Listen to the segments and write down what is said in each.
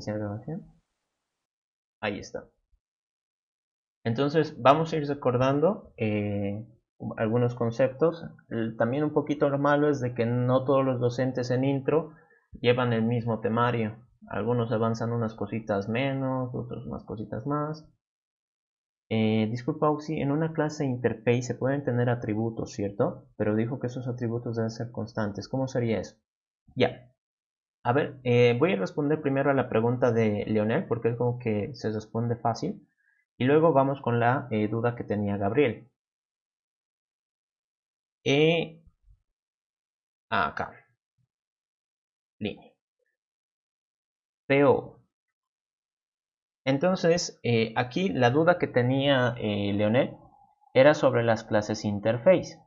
Grabación. Ahí está. Entonces vamos a ir recordando algunos conceptos. También un poquito lo malo es de que no todos los docentes en intro llevan el mismo temario. Algunos avanzan unas cositas menos, otros unas cositas más. Disculpa, Auxi, en una clase interface se pueden tener atributos, ¿cierto? Pero dijo que esos atributos deben ser constantes. ¿Cómo sería eso? Ya. A ver, voy a responder primero a la pregunta de Leonel, porque es como que se responde fácil. Y luego vamos con la duda que tenía Gabriel. Eh, acá, línea. PO. Entonces, aquí la duda que tenía Leonel era sobre las clases interface.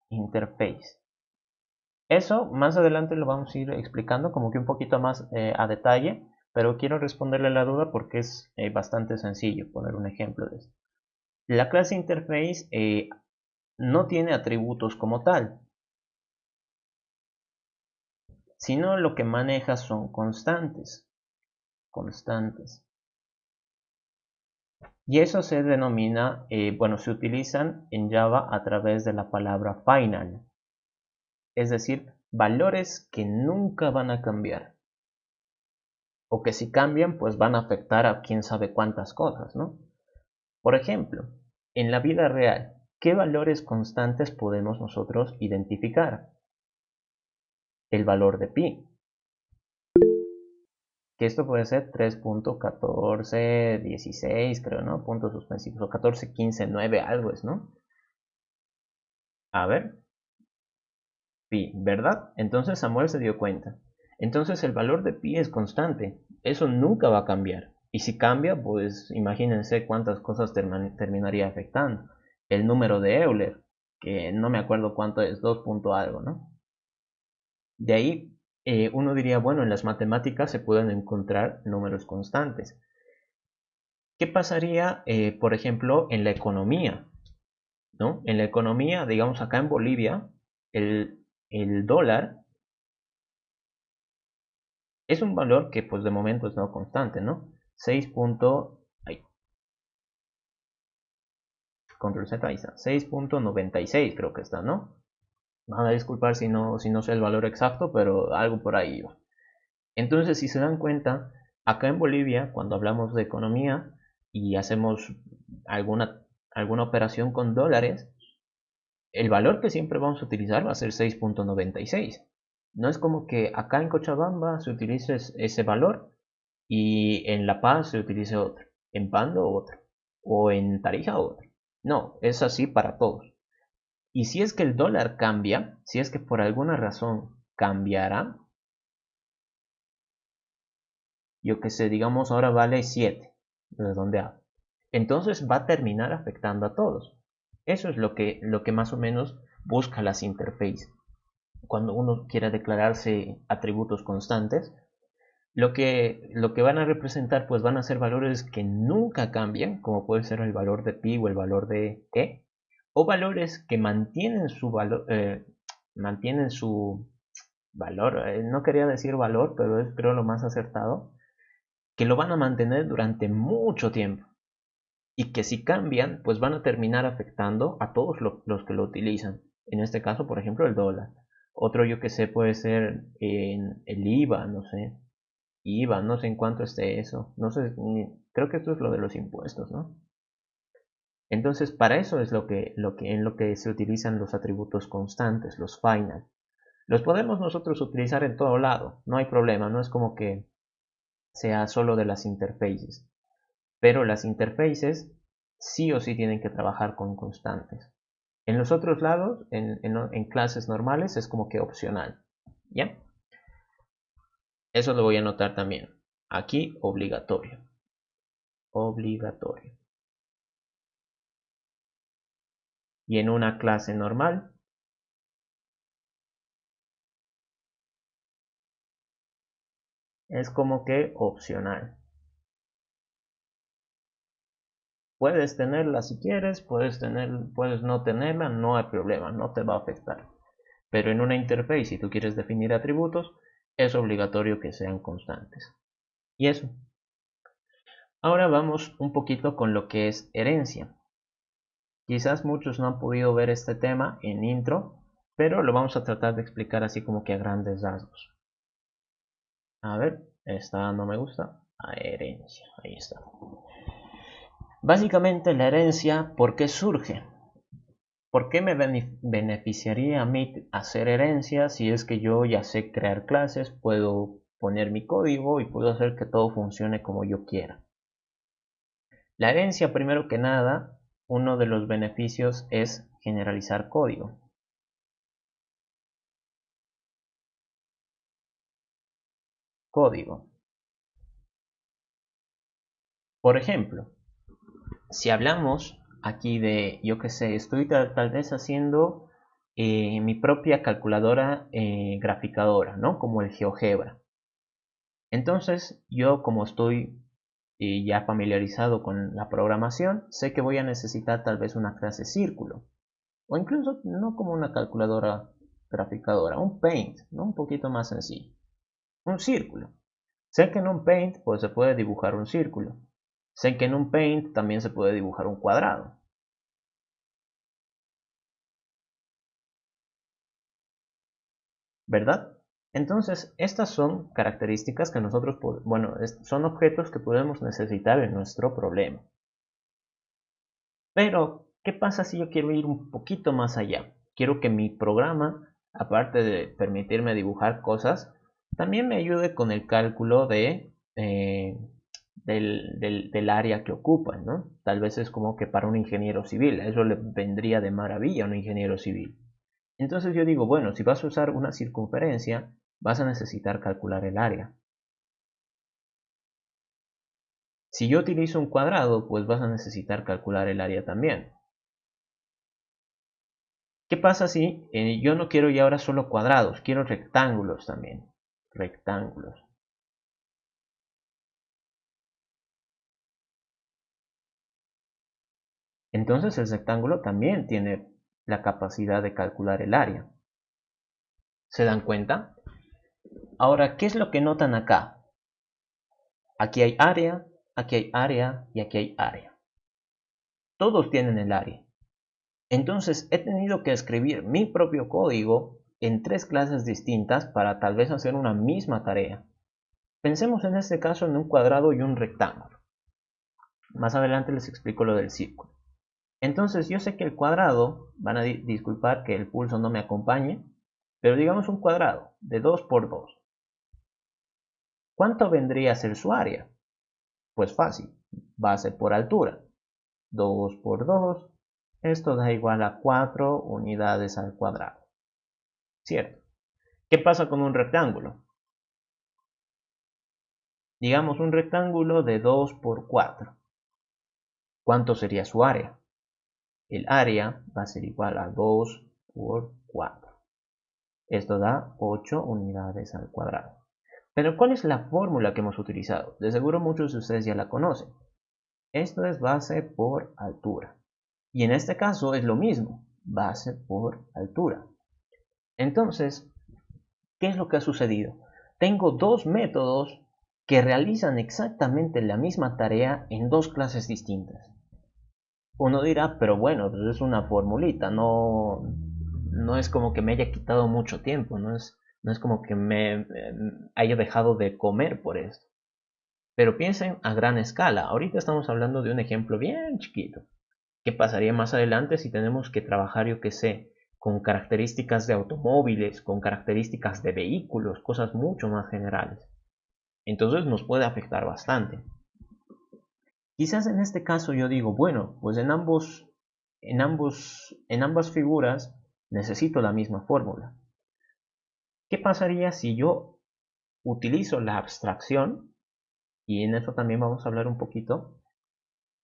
Interface. Eso más adelante lo vamos a ir explicando como que un poquito más a detalle, pero quiero responderle la duda porque es bastante sencillo poner un ejemplo de esto. La clase interface no tiene atributos como tal, sino lo que maneja son constantes. Constantes. Y eso se denomina, bueno, se utilizan en Java a través de la palabra final. Es decir, valores que nunca van a cambiar. O que si cambian, pues van a afectar a quién sabe cuántas cosas, ¿no? Por ejemplo, en la vida real, ¿qué valores constantes podemos nosotros identificar? El valor de pi, que esto puede ser 3.1416, creo, ¿no? Puntos suspensivos, o 14.15.9, algo es, ¿no? A ver, pi, ¿verdad? Entonces Samuel se dio cuenta. Entonces el valor de pi es constante, eso nunca va a cambiar. Y si cambia, pues imagínense cuántas cosas terminaría afectando. El número de Euler, que no me acuerdo cuánto es, 2 punto algo, ¿no? De ahí uno diría, bueno, en las matemáticas se pueden encontrar números constantes. ¿Qué pasaría, por ejemplo, en la economía? ¿No? En la economía, digamos acá en Bolivia, el dólar es un valor que pues de momento es no constante, ¿no? 6. Ay, control Z, ahí está. 6.96 creo que está, ¿no? Van a disculpar si no sé el valor exacto, pero algo por ahí iba. Entonces, si se dan cuenta, acá en Bolivia, cuando hablamos de economía y hacemos alguna, alguna operación con dólares, el valor que siempre vamos a utilizar va a ser 6.96. No es como que acá en Cochabamba se utilice ese valor y en La Paz se utilice otro, en Pando otro, o en Tarija otro. No, es así para todos. Y si es que el dólar cambia, si es que por alguna razón cambiará, yo que sé, digamos ahora vale 7, redondeado. Entonces va a terminar afectando a todos. Eso es lo que más o menos busca las interfaces. Cuando uno quiera declararse atributos constantes, lo que van a representar pues van a ser valores que nunca cambian, como puede ser el valor de pi o el valor de e, o valores que mantienen su valor, no quería decir valor, pero es creo lo más acertado, que lo van a mantener durante mucho tiempo y que si cambian, pues van a terminar afectando a todos los que lo utilizan. En este caso, por ejemplo, el dólar. Otro yo que sé puede ser el IVA, no sé. IVA, no sé en cuánto esté eso. No sé, creo que esto es lo de los impuestos, ¿no? Entonces, para eso es en lo que se utilizan los atributos constantes, los final. Los podemos nosotros utilizar en todo lado, no hay problema, no es como que sea solo de las interfaces. Pero las interfaces sí o sí tienen que trabajar con constantes. En los otros lados, en clases normales, es como que opcional. ¿Ya? Eso lo voy a anotar también. Aquí, obligatorio. Obligatorio. Y en una clase normal, es como que opcional. Puedes tenerla si quieres, puedes no tenerla, no hay problema, no te va a afectar. Pero en una interface, si tú quieres definir atributos, es obligatorio que sean constantes. Y eso. Ahora vamos un poquito con lo que es herencia. Quizás muchos no han podido ver este tema en intro, pero lo vamos a tratar de explicar así como que a grandes rasgos. A ver, esta no me gusta. Herencia, ahí está. Básicamente la herencia, ¿por qué surge? ¿Por qué me beneficiaría a mí hacer herencia si es que yo ya sé crear clases, puedo poner mi código y puedo hacer que todo funcione como yo quiera? La herencia, primero que nada, uno de los beneficios es generalizar código. Código. Por ejemplo, si hablamos aquí de, yo qué sé, estoy tal vez haciendo mi propia calculadora graficadora, ¿no? Como el GeoGebra. Entonces, yo como estoy ya familiarizado con la programación, sé que voy a necesitar tal vez una clase círculo. O incluso no como una calculadora graficadora, un Paint, ¿no? Un poquito más sencillo. Un círculo. Sé que en un Paint pues, se puede dibujar un círculo. Sé que en un Paint también se puede dibujar un cuadrado. ¿Verdad? Entonces, estas son características que nosotros, bueno, son objetos que podemos necesitar en nuestro problema. Pero, ¿qué pasa si yo quiero ir un poquito más allá? Quiero que mi programa, aparte de permitirme dibujar cosas, también me ayude con el cálculo del área que ocupa, ¿no? Tal vez es como que para un ingeniero civil, a eso le vendría de maravilla a un ingeniero civil. Entonces yo digo, bueno, si vas a usar una circunferencia, vas a necesitar calcular el área. Si yo utilizo un cuadrado, pues vas a necesitar calcular el área también. ¿Qué pasa si yo no quiero ya ahora solo cuadrados? Quiero rectángulos también. Rectángulos. Entonces el rectángulo también tiene la capacidad de calcular el área. ¿Se dan cuenta? Ahora, ¿qué es lo que notan acá? Aquí hay área, aquí hay área y aquí hay área. Todos tienen el área. Entonces he tenido que escribir mi propio código en tres clases distintas para tal vez hacer una misma tarea. Pensemos en este caso en un cuadrado y un rectángulo. Más adelante les explico lo del círculo. Entonces yo sé que el cuadrado, van a disculpar que el pulso no me acompañe, pero digamos un cuadrado de 2 por 2. ¿Cuánto vendría a ser su área? Pues fácil, base por altura. 2 por 2, esto da igual a 4 unidades al cuadrado. ¿Cierto? ¿Qué pasa con un rectángulo? Digamos un rectángulo de 2 por 4. ¿Cuánto sería su área? El área va a ser igual a 2 por 4. Esto da 8 unidades al cuadrado. Pero ¿cuál es la fórmula que hemos utilizado? De seguro muchos de ustedes ya la conocen. Esto es base por altura. Y en este caso es lo mismo, base por altura. Entonces, ¿qué es lo que ha sucedido? Tengo dos métodos que realizan exactamente la misma tarea en dos clases distintas. Uno dirá, pero bueno, pues es una formulita, no es como que me haya quitado mucho tiempo, no es como que me haya dejado de comer por esto. Pero piensen a gran escala. Ahorita estamos hablando de un ejemplo bien chiquito. ¿Qué pasaría más adelante si tenemos que trabajar, yo qué sé, con características de automóviles, con características de vehículos, cosas mucho más generales? Entonces nos puede afectar bastante. Quizás en este caso yo digo, bueno, pues en ambas figuras necesito la misma fórmula. ¿Qué pasaría si yo utilizo la abstracción? Y en eso también vamos a hablar un poquito.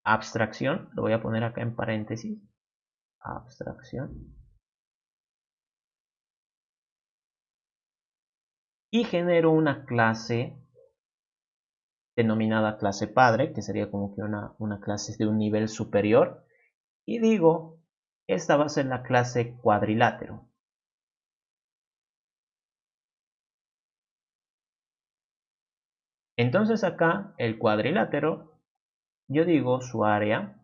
Abstracción, lo voy a poner acá en paréntesis. Abstracción. Y genero una clase denominada clase padre, que sería como que una clase de un nivel superior. Y digo, esta va a ser la clase cuadrilátero. Entonces acá el cuadrilátero, yo digo su área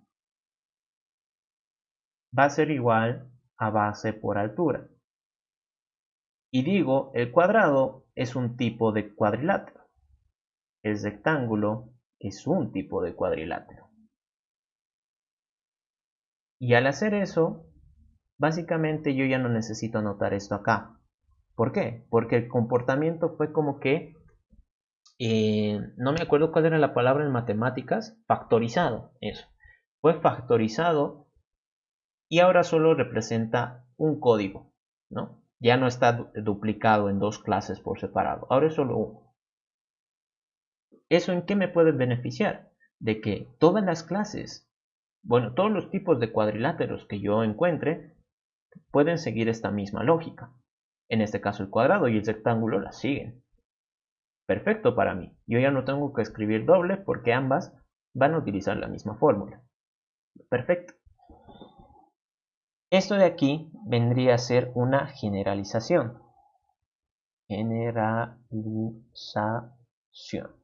va a ser igual a base por altura. Y digo, el cuadrado es un tipo de cuadrilátero. El rectángulo es un tipo de cuadrilátero. Y al hacer eso, básicamente yo ya no necesito anotar esto acá. ¿Por qué? Porque el comportamiento fue como que, no me acuerdo cuál era la palabra en matemáticas, factorizado, eso. Fue factorizado y ahora solo representa un código, ¿no? Ya no está duplicado en dos clases por separado, ahora es solo uno. ¿Eso en qué me puede beneficiar? De que todas las clases, bueno, todos los tipos de cuadriláteros que yo encuentre pueden seguir esta misma lógica. En este caso el cuadrado y el rectángulo la siguen. Perfecto para mí. Yo ya no tengo que escribir doble porque ambas van a utilizar la misma fórmula. Perfecto. Esto de aquí vendría a ser una generalización. Generalización.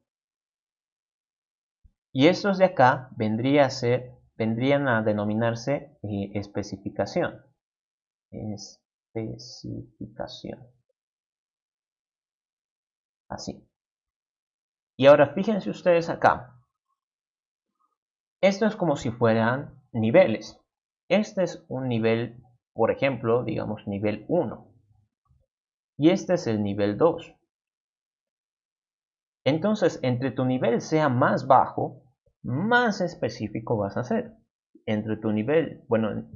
Y estos de acá vendrían a denominarse especificación. Especificación. Así. Y ahora fíjense ustedes acá. Esto es como si fueran niveles. Este es un nivel, por ejemplo, digamos nivel 1. Y este es el nivel 2. Entonces, entre tu nivel sea más bajo, más específico vas a ser. Entre tu nivel, bueno,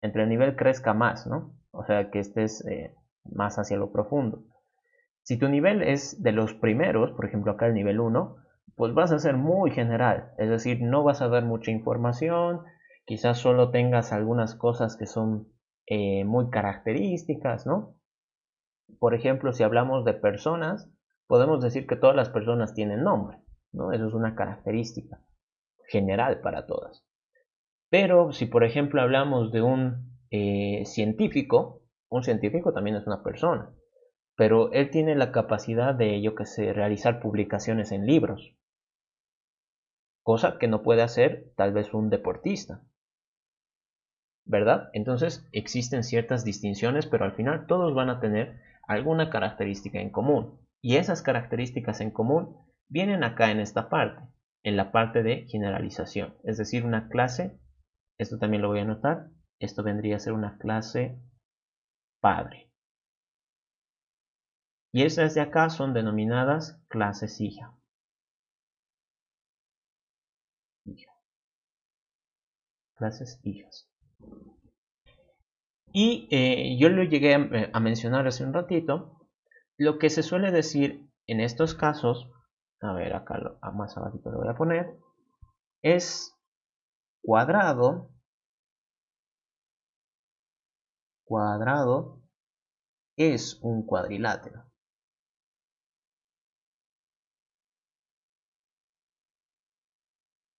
entre el nivel crezca más, ¿no? O sea, que estés más hacia lo profundo. Si tu nivel es de los primeros, por ejemplo acá el nivel 1, pues vas a ser muy general. Es decir, no vas a dar mucha información, quizás solo tengas algunas cosas que son muy características, ¿no? Por ejemplo, si hablamos de personas, podemos decir que todas las personas tienen nombre, ¿no? Eso es una característica general para todas. Pero si por ejemplo hablamos de un científico también es una persona, pero él tiene la capacidad de, yo que sé, realizar publicaciones en libros, cosa que no puede hacer tal vez un deportista, ¿verdad? Entonces existen ciertas distinciones, pero al final todos van a tener alguna característica en común. Y esas características en común vienen acá en esta parte, en la parte de generalización. Es decir, una clase, esto también lo voy a anotar, esto vendría a ser una clase padre. Y esas de acá son denominadas clases hija. Clases hijas. Y yo lo llegué a mencionar hace un ratito, lo que se suele decir en estos casos, a ver, acá más abajito lo voy a poner, es cuadrado, cuadrado es un cuadrilátero.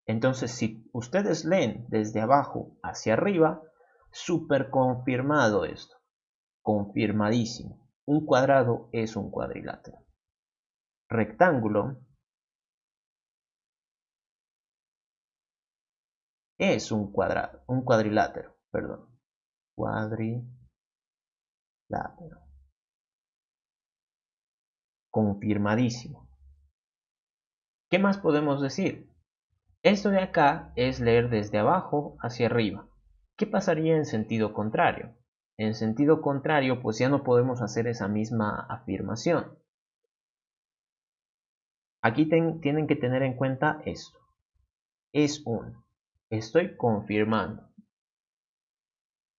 Entonces, si ustedes leen desde abajo hacia arriba, súper confirmado esto, confirmadísimo. Un cuadrado es un cuadrilátero. Rectángulo es un cuadrado, un cuadrilátero, perdón. Cuadrilátero. Confirmadísimo. ¿Qué más podemos decir? Esto de acá es leer desde abajo hacia arriba. ¿Qué pasaría en sentido contrario? En sentido contrario, pues ya no podemos hacer esa misma afirmación. Aquí tienen que tener en cuenta esto. Es un. Estoy confirmando.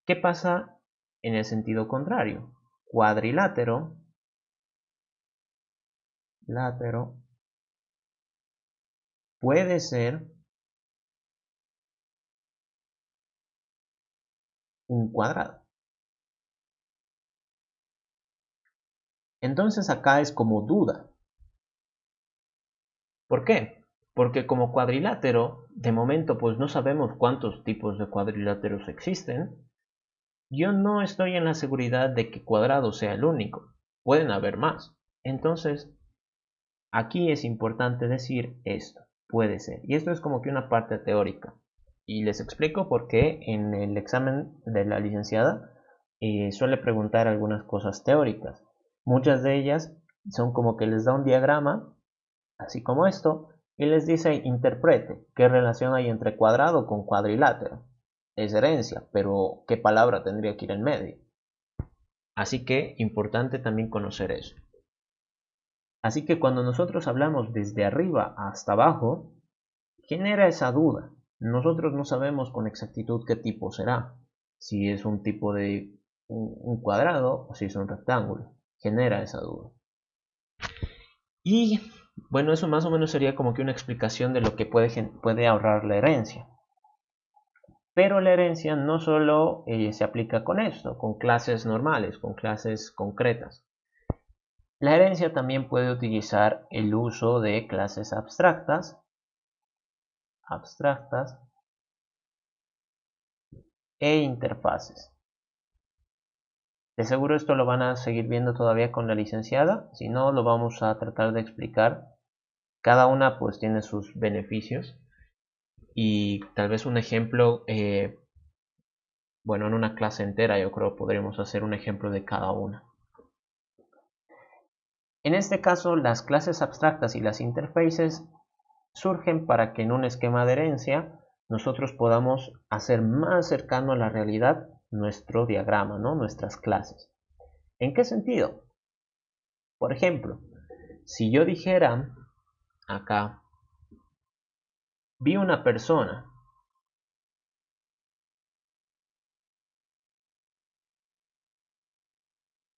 ¿Qué pasa en el sentido contrario? Cuadrilátero, látero, puede ser un cuadrado. Entonces acá es como duda. ¿Por qué? Porque como cuadrilátero, de momento pues no sabemos cuántos tipos de cuadriláteros existen. Yo no estoy en la seguridad de que cuadrado sea el único. Pueden haber más. Entonces, Aquí es importante decir esto, puede ser. Y esto es como que una parte teórica. Y les explico por qué en el examen de la licenciada suele preguntar algunas cosas teóricas. Muchas de ellas son como que les da un diagrama, así como esto, y les dice interprete qué relación hay entre cuadrado con cuadrilátero. Es herencia, pero ¿qué palabra tendría que ir en medio? Así que importante también conocer eso. Así que cuando nosotros hablamos desde arriba hasta abajo, genera esa duda. Nosotros no sabemos con exactitud qué tipo será. Si es un tipo de un cuadrado o si es un rectángulo. Genera esa duda. Y bueno, eso más o menos sería como que una explicación de lo que puede ahorrar la herencia. Pero la herencia no solo se aplica con esto, con clases normales, con clases concretas. La herencia también puede utilizar el uso de clases abstractas e interfaces. De seguro esto lo van a seguir viendo todavía con la licenciada, si no lo vamos a tratar de explicar. Cada una pues tiene sus beneficios y tal vez un ejemplo, bueno, en una clase entera yo creo podríamos hacer un ejemplo de cada una. En este caso, las clases abstractas y las interfaces surgen para que en un esquema de herencia nosotros podamos hacer más cercano a la realidad nuestro diagrama, ¿no? Nuestras clases. ¿En qué sentido? Por ejemplo, si yo dijera acá, vi una persona,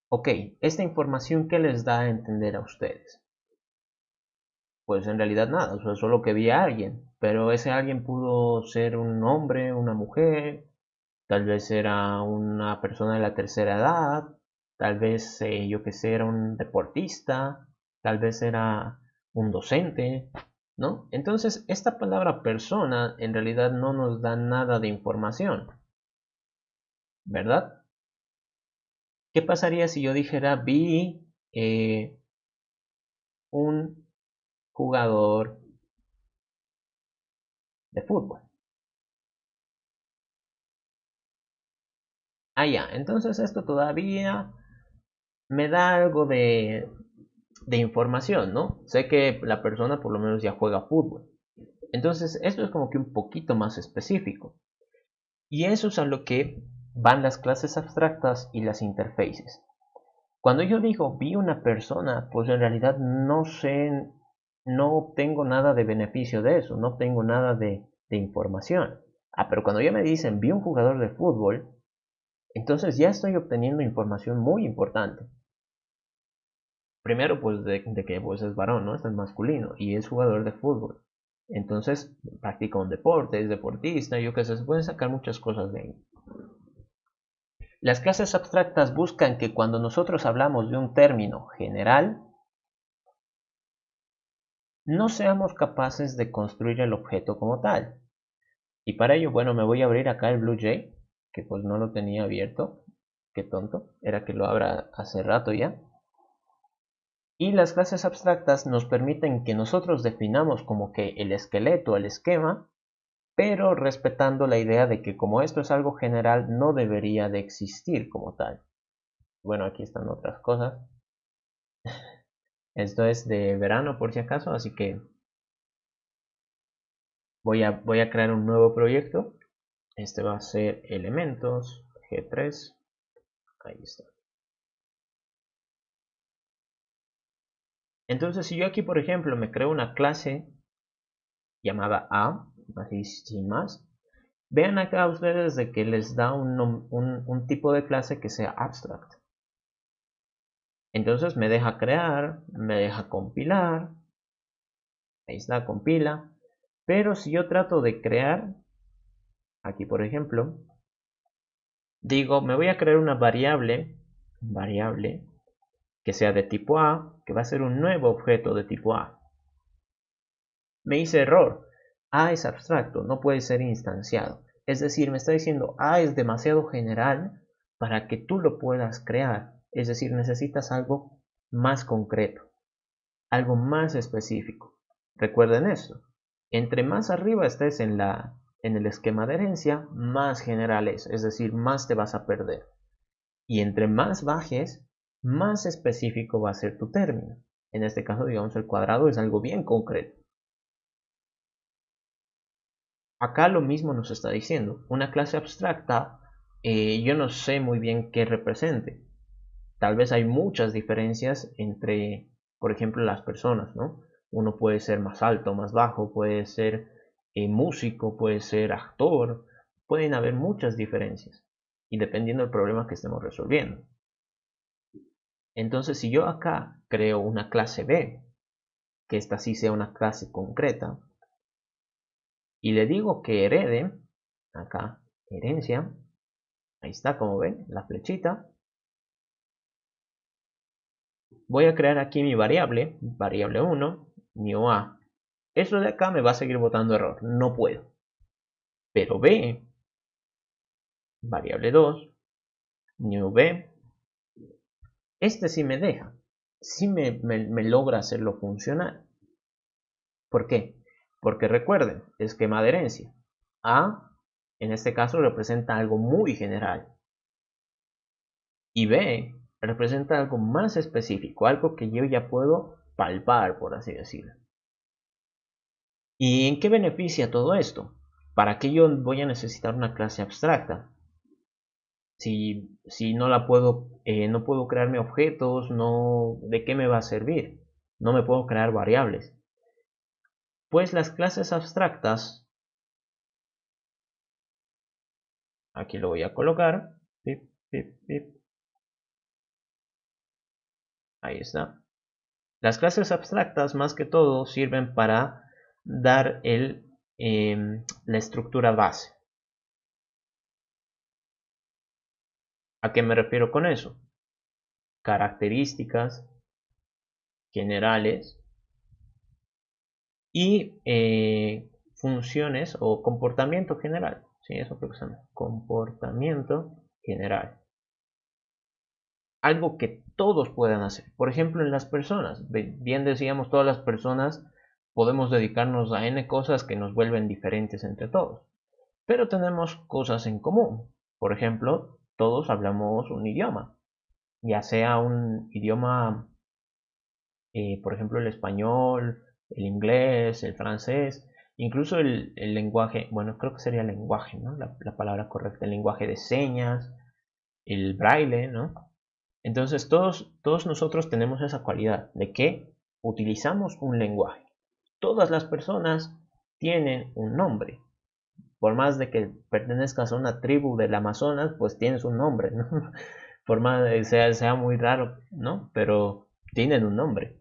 ok, esta información, ¿qué les da a entender a ustedes? Pues en realidad nada, o sea, solo que vi a alguien, pero ese alguien pudo ser un hombre, una mujer, tal vez era una persona de la tercera edad, tal vez yo que sé, era un deportista, tal vez era un docente, ¿no? Entonces, esta palabra persona en realidad no nos da nada de información, ¿verdad? ¿Qué pasaría si yo dijera vi un jugador de fútbol? Ah, ya, entonces esto todavía me da algo de información, ¿no? Sé que la persona por lo menos ya juega fútbol. Entonces, esto es como que un poquito más específico. Y eso es a lo que van las clases abstractas y las interfaces. Cuando yo digo vi una persona, pues en realidad no sé, no obtengo nada de beneficio de eso, no obtengo nada de información. Ah, pero cuando ya me dicen vi un jugador de fútbol, entonces ya estoy obteniendo información muy importante. Primero, pues de que pues, es varón, ¿no? Es masculino y es jugador de fútbol. Entonces, practica un deporte, es deportista, yo qué sé, se pueden sacar muchas cosas de ahí. Las clases abstractas buscan que cuando nosotros hablamos de un término general, no seamos capaces de construir el objeto como tal. Y para ello, bueno, me voy a abrir acá el BlueJ, que pues no lo tenía abierto. Qué tonto, era que lo abra hace rato ya. Y las clases abstractas nos permiten que nosotros definamos como que el esqueleto, el esquema, pero respetando la idea de que como esto es algo general, no debería de existir como tal. Bueno, aquí están otras cosas. Esto es de verano por si acaso, así que voy a crear un nuevo proyecto. Este va a ser elementos G3. Ahí está. Entonces, si yo aquí, por ejemplo, me creo una clase llamada A, así sin más, vean acá ustedes de que les da un tipo de clase que sea abstract. Entonces me deja crear, me deja compilar, ahí está, compila. Pero si yo trato de crear, aquí por ejemplo, digo, me voy a crear una variable que sea de tipo A, que va a ser un nuevo objeto de tipo A. Me dice error, A es abstracto, no puede ser instanciado. Es decir, me está diciendo A es demasiado general para que tú lo puedas crear. Es decir, necesitas algo más concreto. algo más específico. Recuerden esto, entre más arriba estés en el esquema de herencia, más general es decir, más te vas a perder. Y entre más bajes, más específico va a ser tu término. En este caso, digamos, el cuadrado es algo bien concreto. Acá lo mismo nos está diciendo. Una clase abstracta, yo no sé muy bien qué represente. Tal vez hay muchas diferencias entre, por ejemplo, las personas, ¿no? Uno puede ser más alto, más bajo, puede ser músico, puede ser actor, pueden haber muchas diferencias y dependiendo del problema que estemos resolviendo. Entonces, si yo acá creo una clase B, que esta sí sea una clase concreta, y le digo que herede, acá, herencia, ahí está, como ven, la flechita, voy a crear aquí mi variable 1, new a. Eso de acá me va a seguir botando error, no puedo. Pero B, variable 2, new B, este sí me deja, sí me logra hacerlo funcionar. ¿Por qué? Porque recuerden, esquema de herencia. A, en este caso, representa algo muy general. Y B, representa algo más específico, algo que yo ya puedo palpar, por así decirlo. ¿Y en qué beneficia todo esto? ¿Para qué yo voy a necesitar una clase abstracta? Si no la puedo, no puedo crearme objetos, no, ¿de qué me va a servir? No me puedo crear variables. Pues las clases abstractas, aquí lo voy a colocar, pip, pip, pip. Ahí está. Las clases abstractas más que todo sirven para dar la estructura base. ¿A qué me refiero con eso? Características generales y funciones o comportamiento general. Sí, eso creo que se llama comportamiento general. Algo que todos puedan hacer. Por ejemplo, en las personas. Bien decíamos, todas las personas podemos dedicarnos a N cosas que nos vuelven diferentes entre todos. Pero tenemos cosas en común. Por ejemplo, todos hablamos un idioma. Ya sea un idioma, por ejemplo, el español, el inglés, el francés, incluso el lenguaje, bueno, creo que sería lenguaje, ¿no? La palabra correcta, el lenguaje de señas, el braille, ¿no? Entonces todos nosotros tenemos esa cualidad de que utilizamos un lenguaje. Todas las personas tienen un nombre. Por más de que pertenezcas a una tribu del Amazonas, pues tienes un nombre, ¿no? Por más de que sea muy raro, ¿no? Pero tienen un nombre.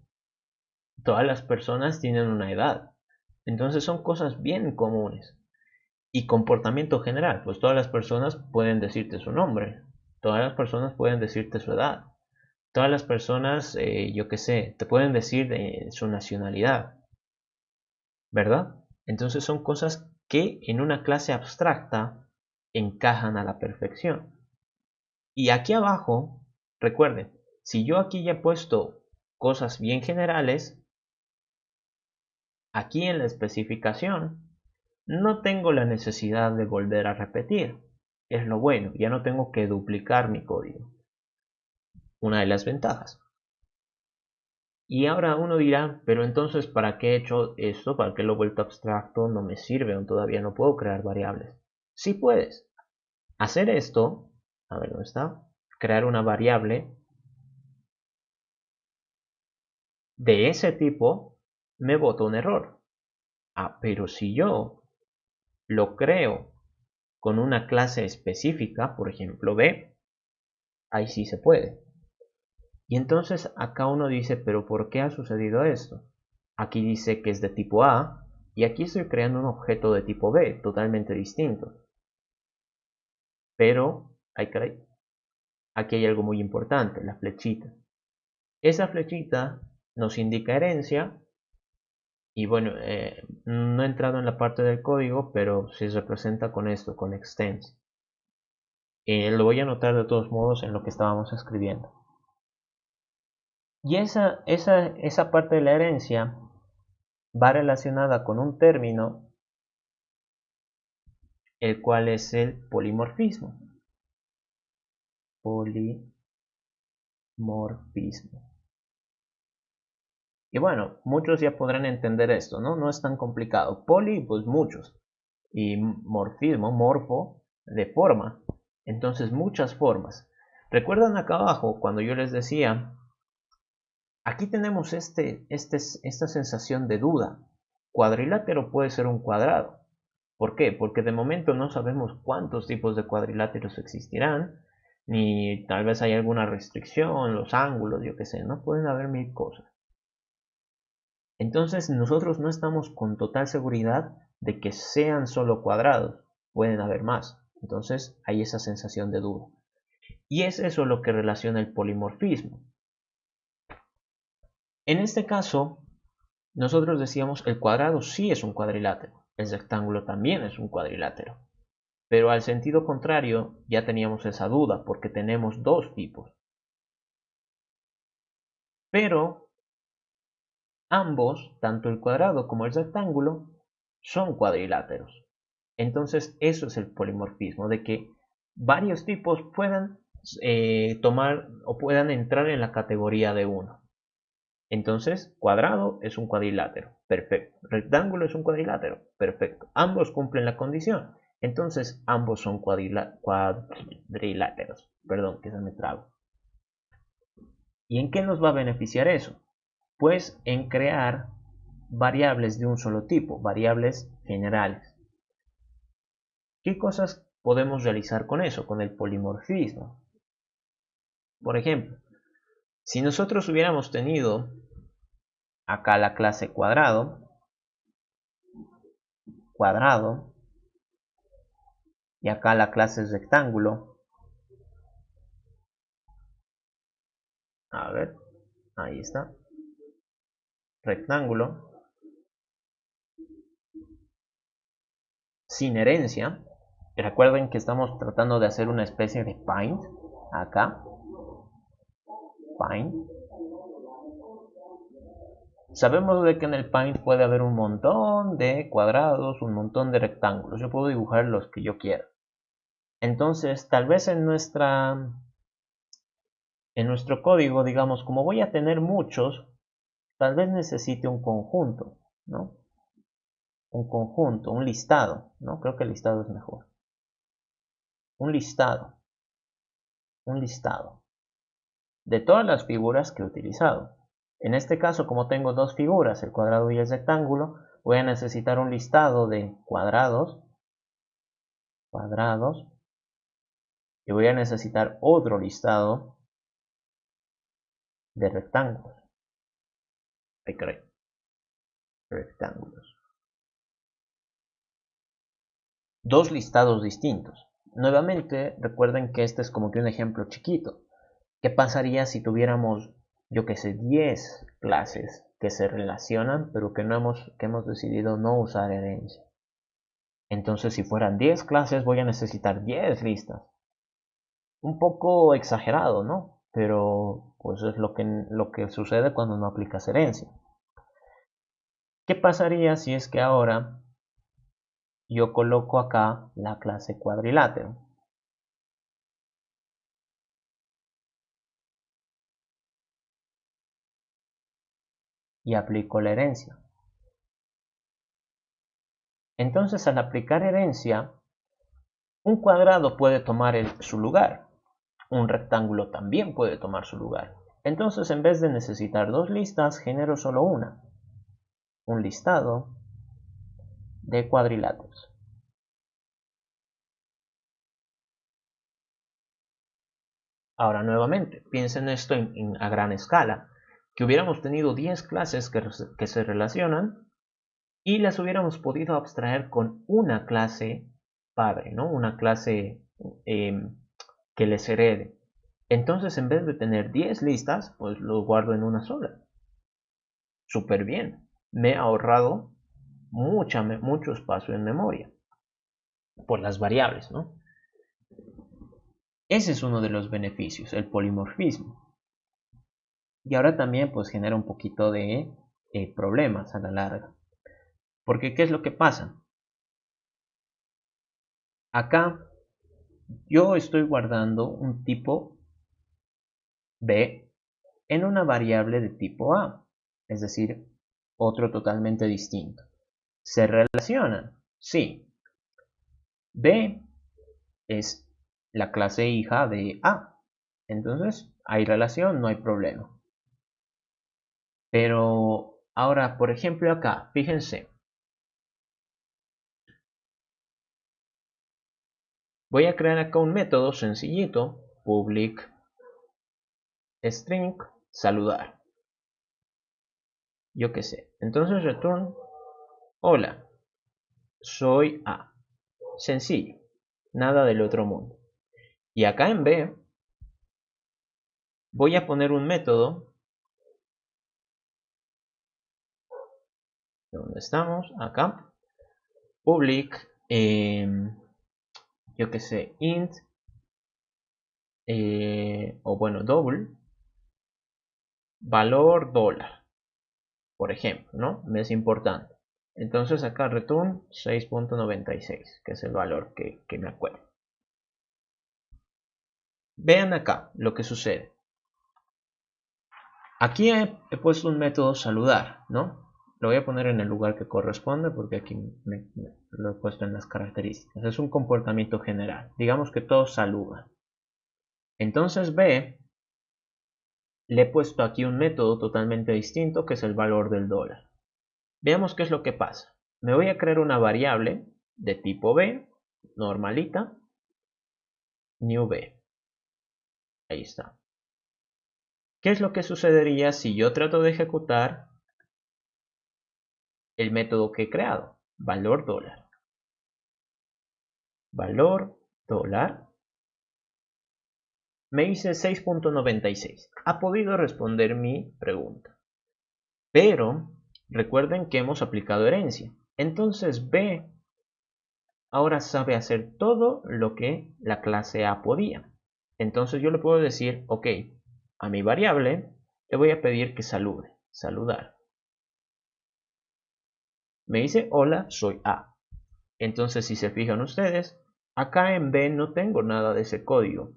Todas las personas tienen una edad. Entonces son cosas bien comunes. Y comportamiento general, pues todas las personas pueden decirte su nombre. Todas las personas pueden decirte su edad. Todas las personas, yo qué sé, te pueden decir de su nacionalidad, ¿verdad? Entonces son cosas que en una clase abstracta encajan a la perfección. Y aquí abajo, recuerden, si yo aquí ya he puesto cosas bien generales, aquí en la especificación no tengo la necesidad de volver a repetir. Es lo bueno, ya no tengo que duplicar mi código. Una de las ventajas. Y ahora uno dirá, pero entonces, ¿para qué he hecho esto? ¿Para qué lo he vuelto abstracto? No me sirve, aún todavía no puedo crear variables. Sí puedes. Hacer esto, a ver, ¿dónde está? Crear una variable de ese tipo, me bota un error. Ah, pero si yo lo creo con una clase específica, por ejemplo B, ahí sí se puede. Y entonces acá uno dice, pero ¿por qué ha sucedido esto? Aquí dice que es de tipo A y aquí estoy creando un objeto de tipo B, totalmente distinto. Pero, caray, aquí hay algo muy importante, la flechita. Esa flechita nos indica herencia y bueno, no he entrado en la parte del código, pero se representa con esto, con extends. Lo voy a anotar de todos modos en lo que estábamos escribiendo. Y esa parte de la herencia va relacionada con un término, el cual es el polimorfismo. Polimorfismo. Y bueno, muchos ya podrán entender esto, ¿no? No es tan complicado. Poli, pues muchos. Y morfismo, morfo, de forma. Entonces, muchas formas. ¿Recuerdan acá abajo cuando yo les decía, aquí tenemos esta sensación de duda? Cuadrilátero puede ser un cuadrado. ¿Por qué? Porque de momento no sabemos cuántos tipos de cuadriláteros existirán, ni tal vez hay alguna restricción, los ángulos, yo qué sé, no pueden haber mil cosas. Entonces nosotros no estamos con total seguridad de que sean solo cuadrados, pueden haber más. Entonces hay esa sensación de duda. Y es eso lo que relaciona el polimorfismo. En este caso, nosotros decíamos el cuadrado sí es un cuadrilátero, el rectángulo también es un cuadrilátero. Pero al sentido contrario ya teníamos esa duda porque tenemos dos tipos. Pero ambos, tanto el cuadrado como el rectángulo, son cuadriláteros. Entonces eso es el polimorfismo, de que varios tipos puedan tomar o puedan entrar en la categoría de uno. Entonces, cuadrado es un cuadrilátero, perfecto. Rectángulo es un cuadrilátero, perfecto. Ambos cumplen la condición. Entonces, ambos son cuadriláteros. Perdón, que se me trabo. ¿Y en qué nos va a beneficiar eso? Pues en crear variables de un solo tipo, variables generales. ¿Qué cosas podemos realizar con eso, con el polimorfismo? Por ejemplo, si nosotros hubiéramos tenido acá la clase cuadrado, y acá la clase rectángulo, a ver, ahí está, rectángulo, sin herencia. Recuerden que estamos tratando de hacer una especie de paint, acá, paint. Sabemos de que en el paint puede haber un montón de cuadrados, un montón de rectángulos. Yo puedo dibujar los que yo quiera. Entonces, tal vez en nuestro código, digamos, como voy a tener muchos, tal vez necesite un conjunto, ¿no? Un conjunto, un listado, ¿no? Creo que el listado es mejor. Un listado de todas las figuras que he utilizado. En este caso, como tengo dos figuras, el cuadrado y el rectángulo, voy a necesitar un listado de cuadrados, y voy a necesitar otro listado de rectángulos. Rectángulos. Dos listados distintos. Nuevamente, recuerden que este es como que un ejemplo chiquito. ¿Qué pasaría si tuviéramos, yo que sé, 10 clases que se relacionan, pero que hemos decidido no usar herencia? Entonces, si fueran 10 clases, voy a necesitar 10 listas. Un poco exagerado, ¿no? Pero pues es lo que sucede cuando no aplicas herencia. ¿Qué pasaría si es que ahora yo coloco acá la clase cuadrilátero? Y aplico la herencia. Entonces, al aplicar herencia, un cuadrado puede tomar su lugar. Un rectángulo también puede tomar su lugar. Entonces, en vez de necesitar dos listas, genero solo una. Un listado de cuadriláteros. Ahora, nuevamente, piensen esto a gran escala. Que hubiéramos tenido 10 clases que se relacionan y las hubiéramos podido abstraer con una clase padre, ¿no? Una clase que les herede. Entonces, en vez de tener 10 listas, pues lo guardo en una sola. Súper bien. Me he ahorrado mucho espacio en memoria por las variables, ¿no? Ese es uno de los beneficios, el polimorfismo. Y ahora también pues genera un poquito de problemas a la larga. Porque ¿qué es lo que pasa? Acá yo estoy guardando un tipo B en una variable de tipo A, es decir, otro totalmente distinto. ¿Se relacionan? Sí. B es la clase hija de A. Entonces, hay relación, no hay problema. Pero ahora, por ejemplo, acá, fíjense. Voy a crear acá un método sencillito, public string saludar. Yo qué sé. Entonces return, hola, soy A. Sencillo, nada del otro mundo. Y acá en B voy a poner un método. ¿Dónde estamos? Acá. Public, yo que sé, int, o bueno, double, valor dólar, por ejemplo, ¿no? Me es importante. Entonces acá return 6.96, que es el valor que me acuerdo. Vean acá lo que sucede. Aquí he puesto un método saludar, ¿no? Lo voy a poner en el lugar que corresponde porque aquí lo he puesto en las características. Es un comportamiento general. Digamos que todos saludan. Entonces B, le he puesto aquí un método totalmente distinto que es el valor del dólar. Veamos qué es lo que pasa. Me voy a crear una variable de tipo B, normalita, new B. Ahí está. ¿Qué es lo que sucedería si yo trato de ejecutar el método que he creado? Valor dólar. Valor dólar. Me dice 6.96. Ha podido responder mi pregunta. Pero recuerden que hemos aplicado herencia. Entonces B ahora sabe hacer todo lo que la clase A podía. Entonces yo le puedo decir, ok, a mi variable le voy a pedir que salude, saludar. Me dice, hola, soy A. Entonces si se fijan ustedes, acá en B no tengo nada de ese código,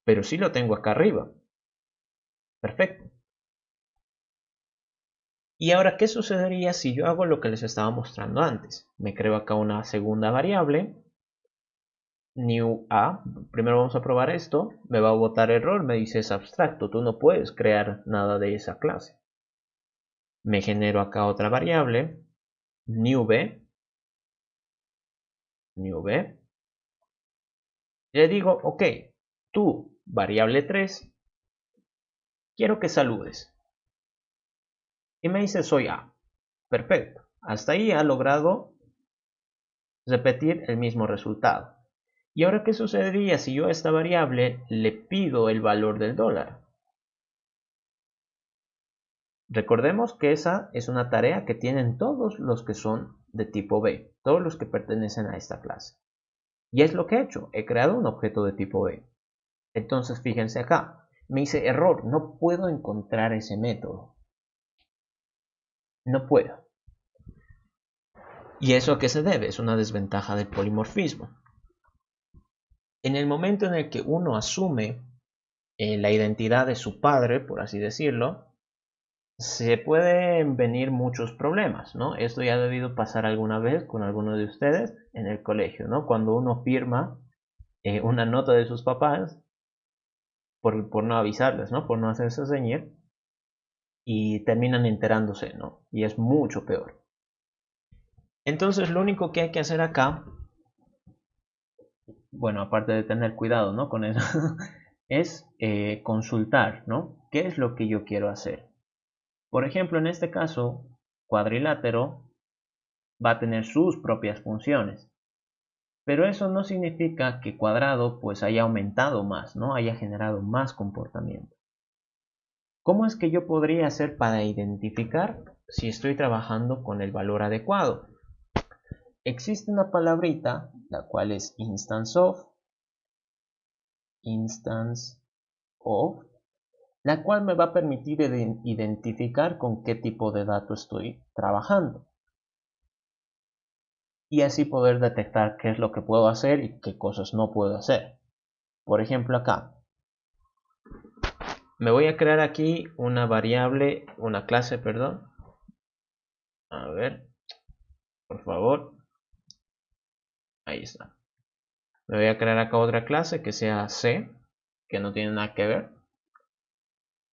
pero sí lo tengo acá arriba. Perfecto. Y ahora, ¿qué sucedería si yo hago lo que les estaba mostrando antes? Me creo acá una segunda variable, new A. Primero vamos a probar esto. Me va a botar error, me dice es abstracto, tú no puedes crear nada de esa clase. Me genero acá otra variable, new B. New B. Le digo, ok, tú, variable 3, quiero que saludes. Y me dice soy A. Perfecto. Hasta ahí ha logrado repetir el mismo resultado. ¿Y ahora qué sucedería si yo a esta variable le pido el valor del dólar? Recordemos que esa es una tarea que tienen todos los que son de tipo B, todos los que pertenecen a esta clase. Y es lo que he hecho, he creado un objeto de tipo B. Entonces fíjense acá, me dice error, no puedo encontrar ese método. No puedo. ¿Y eso a qué se debe? Es una desventaja del polimorfismo. En el momento en el que uno asume la identidad de su padre, por así decirlo, se pueden venir muchos problemas, ¿no? Esto ya ha debido pasar alguna vez con alguno de ustedes en el colegio, ¿no? Cuando uno firma una nota de sus papás por no avisarles, ¿no? Por no hacerse ceñir y terminan enterándose, ¿no? Y es mucho peor. Entonces lo único que hay que hacer acá, bueno, aparte de tener cuidado, ¿no? Con eso, es consultar, ¿no? ¿Qué es lo que yo quiero hacer? Por ejemplo, en este caso, cuadrilátero va a tener sus propias funciones. Pero eso no significa que cuadrado pues haya aumentado más, ¿no? Haya generado más comportamiento. ¿Cómo es que yo podría hacer para identificar si estoy trabajando con el valor adecuado? Existe una palabrita, la cual es instance of, la cual me va a permitir identificar con qué tipo de dato estoy trabajando y así poder detectar qué es lo que puedo hacer y qué cosas no puedo hacer. Por ejemplo, acá me voy a crear aquí una variable, una clase, perdón. A ver, por favor. Ahí está. Me voy a crear acá otra clase que sea C, que no tiene nada que ver.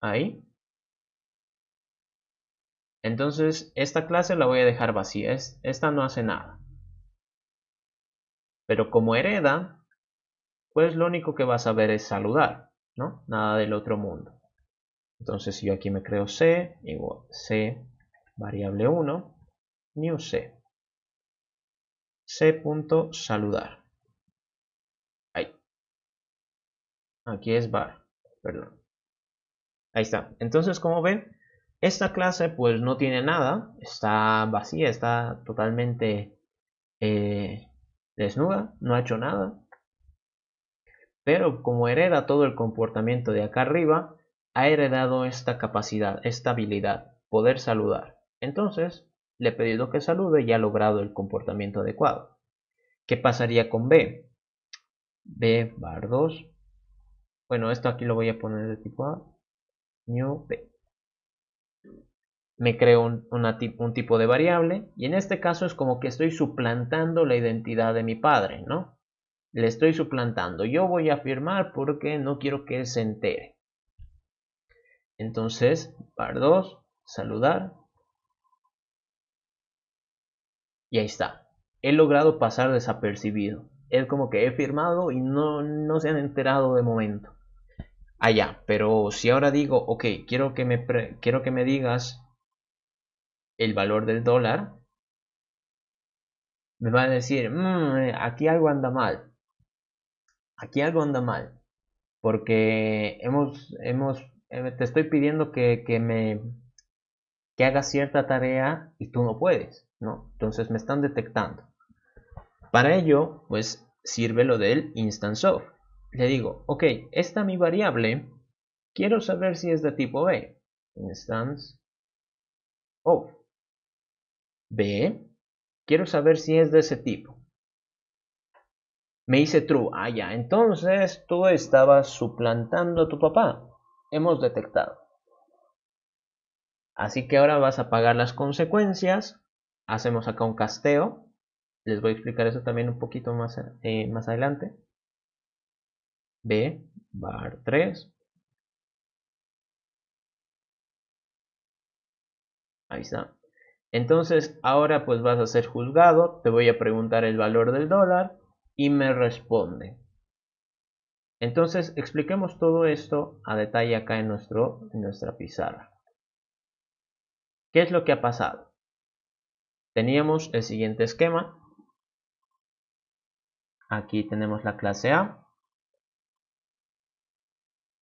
Ahí. Entonces, esta clase la voy a dejar vacía. Esta no hace nada. Pero como hereda, pues lo único que vas a ver es saludar, ¿no? Nada del otro mundo. Entonces yo aquí me creo C, igual C, variable 1, new C. C.saludar. Ahí. Aquí es var, perdón. Ahí está. Entonces, como ven, esta clase pues no tiene nada, está vacía, está totalmente desnuda, no ha hecho nada. Pero como hereda todo el comportamiento de acá arriba, ha heredado esta capacidad, esta habilidad, poder saludar. Entonces, le he pedido que salude y ha logrado el comportamiento adecuado. ¿Qué pasaría con B? B var 2. Bueno, esto aquí lo voy a poner de tipo A. New B. Me creo un tipo de variable y en este caso es como que estoy suplantando la identidad de mi padre, ¿no? Le estoy suplantando. Yo voy a afirmar porque no quiero que él se entere. Entonces, par 2, saludar. Y ahí está. He logrado pasar desapercibido. Es como que he firmado y no se han enterado de momento. Allá, pero si ahora digo, ok, quiero que me digas el valor del dólar, me va a decir, aquí algo anda mal. Aquí algo anda mal. Porque te estoy pidiendo que hagas cierta tarea y tú no puedes, ¿no? Entonces me están detectando. Para ello, pues sirve lo del instance of. Le digo, ok, esta mi variable, quiero saber si es de tipo B. Instance of. B, quiero saber si es de ese tipo. Me dice true. Ah, ya, entonces tú estabas suplantando a tu papá. Hemos detectado. Así que ahora vas a pagar las consecuencias. Hacemos acá un casteo. Les voy a explicar eso también un poquito más adelante. B, var 3. Ahí está. Entonces ahora pues vas a ser juzgado. Te voy a preguntar el valor del dólar y me responde. Entonces expliquemos todo esto a detalle acá en nuestra pizarra. ¿Qué es lo que ha pasado? Teníamos el siguiente esquema. Aquí tenemos la clase A.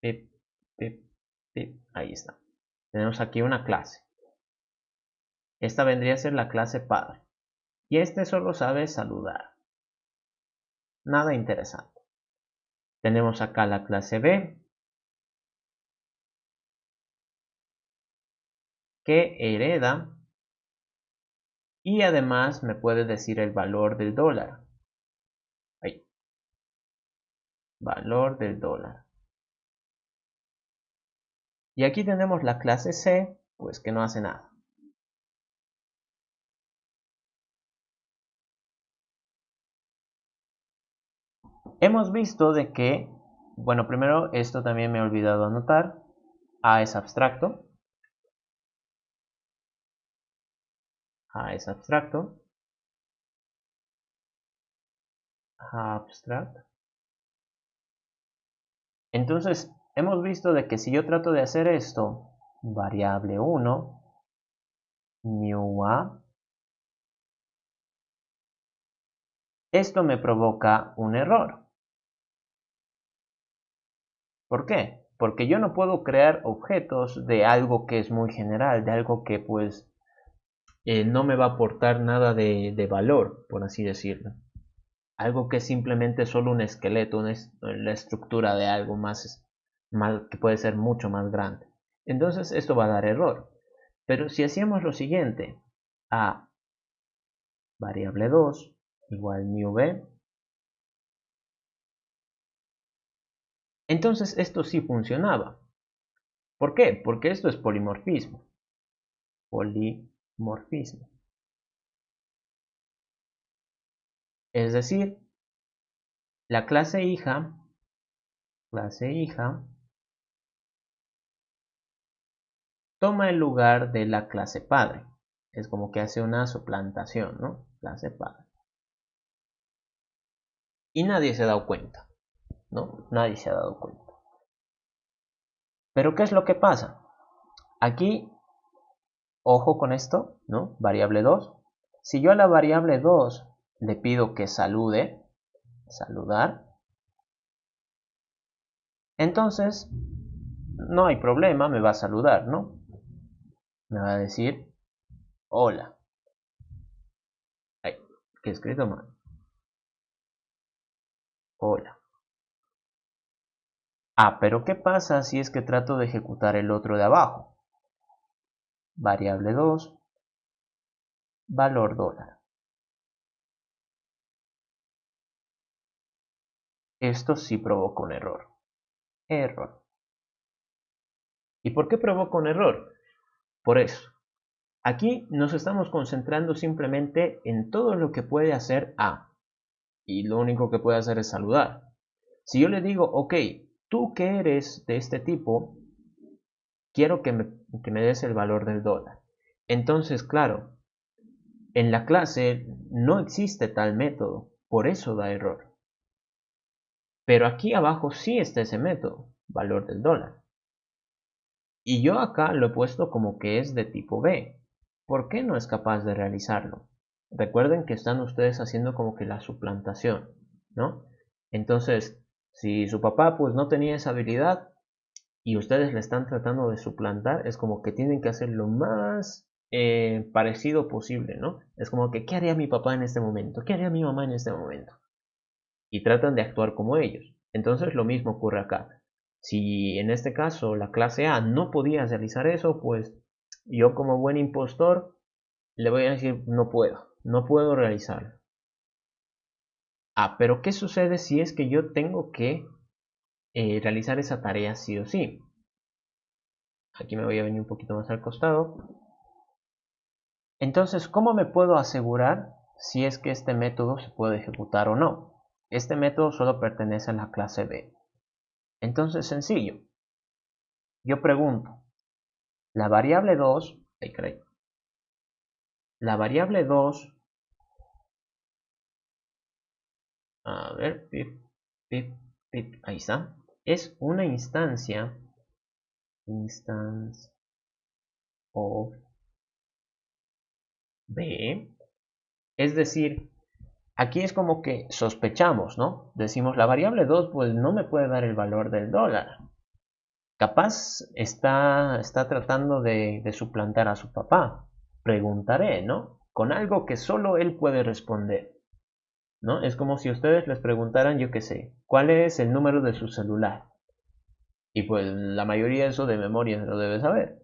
Pip, pip, pip. Ahí está. Tenemos aquí una clase. Esta vendría a ser la clase padre. Y este solo sabe saludar. Nada interesante. Tenemos acá la clase B, que hereda y además me puede decir el valor del dólar. Ahí. Valor del dólar. Y aquí tenemos la clase C, pues que no hace nada. Hemos visto de que, bueno, primero esto también me he olvidado anotar. A es abstracto. A es abstracto. Abstract. Entonces, hemos visto de que si yo trato de hacer esto, variable 1, new a, esto me provoca un error. ¿Por qué? Porque yo no puedo crear objetos de algo que es muy general, de algo que pues no me va a aportar nada de valor, por así decirlo. Algo que es simplemente solo un esqueleto, la estructura de algo que puede ser mucho más grande. Entonces esto va a dar error. Pero si hacíamos lo siguiente, a variable 2 igual new b, entonces esto sí funcionaba. ¿Por qué? Porque esto es polimorfismo. Polimorfismo. Es decir, la clase hija toma el lugar de la clase padre. Es como que hace una suplantación, ¿no? Clase padre. Y nadie se ha dado cuenta, ¿no? Nadie se ha dado cuenta. Pero ¿qué es lo que pasa? Aquí, ojo con esto, ¿no? Variable 2. Si yo a la variable 2 le pido que salude, saludar, entonces no hay problema, me va a saludar, ¿no? Me va a decir hola. Ay, que he escrito mal. Hola. Ah, pero ¿qué pasa si es que trato de ejecutar el otro de abajo? Variable 2, valor dólar. Esto sí provoca un error. Error. ¿Y por qué provoca un error? Por eso. Aquí nos estamos concentrando simplemente en todo lo que puede hacer A. Y lo único que puede hacer es saludar. Si yo le digo, ok, tú que eres de este tipo, quiero que me des el valor del dólar. Entonces, claro, en la clase no existe tal método, por eso da error. Pero aquí abajo sí está ese método, valor del dólar. Y yo acá lo he puesto como que es de tipo B. ¿Por qué no es capaz de realizarlo? Recuerden que están ustedes haciendo como que la suplantación, ¿no? Entonces, si su papá pues no tenía esa habilidad y ustedes le están tratando de suplantar, es como que tienen que hacer lo más parecido posible, ¿no? Es como que, ¿qué haría mi papá en este momento? ¿Qué haría mi mamá en este momento? Y tratan de actuar como ellos. Entonces lo mismo ocurre acá. Si en este caso la clase A no podía realizar eso, pues yo como buen impostor le voy a decir no puedo realizarlo. Ah, pero ¿qué sucede si es que yo tengo que realizar esa tarea sí o sí? Aquí me voy a venir un poquito más al costado. Entonces, ¿cómo me puedo asegurar si es que este método se puede ejecutar o no? Este método solo pertenece a la clase B. Entonces, sencillo. Yo pregunto, la variable 2, la variable 2, a ver, ahí está, es una instancia, instance of B, es decir, aquí es como que sospechamos, ¿no? Decimos, la variable 2 pues no me puede dar el valor del dólar. Capaz está tratando de suplantar a su papá. Preguntaré, ¿no? Con algo que solo él puede responder, ¿no? Es como si ustedes les preguntaran, yo qué sé, ¿cuál es el número de su celular? Y pues la mayoría de eso de memoria se lo debe saber.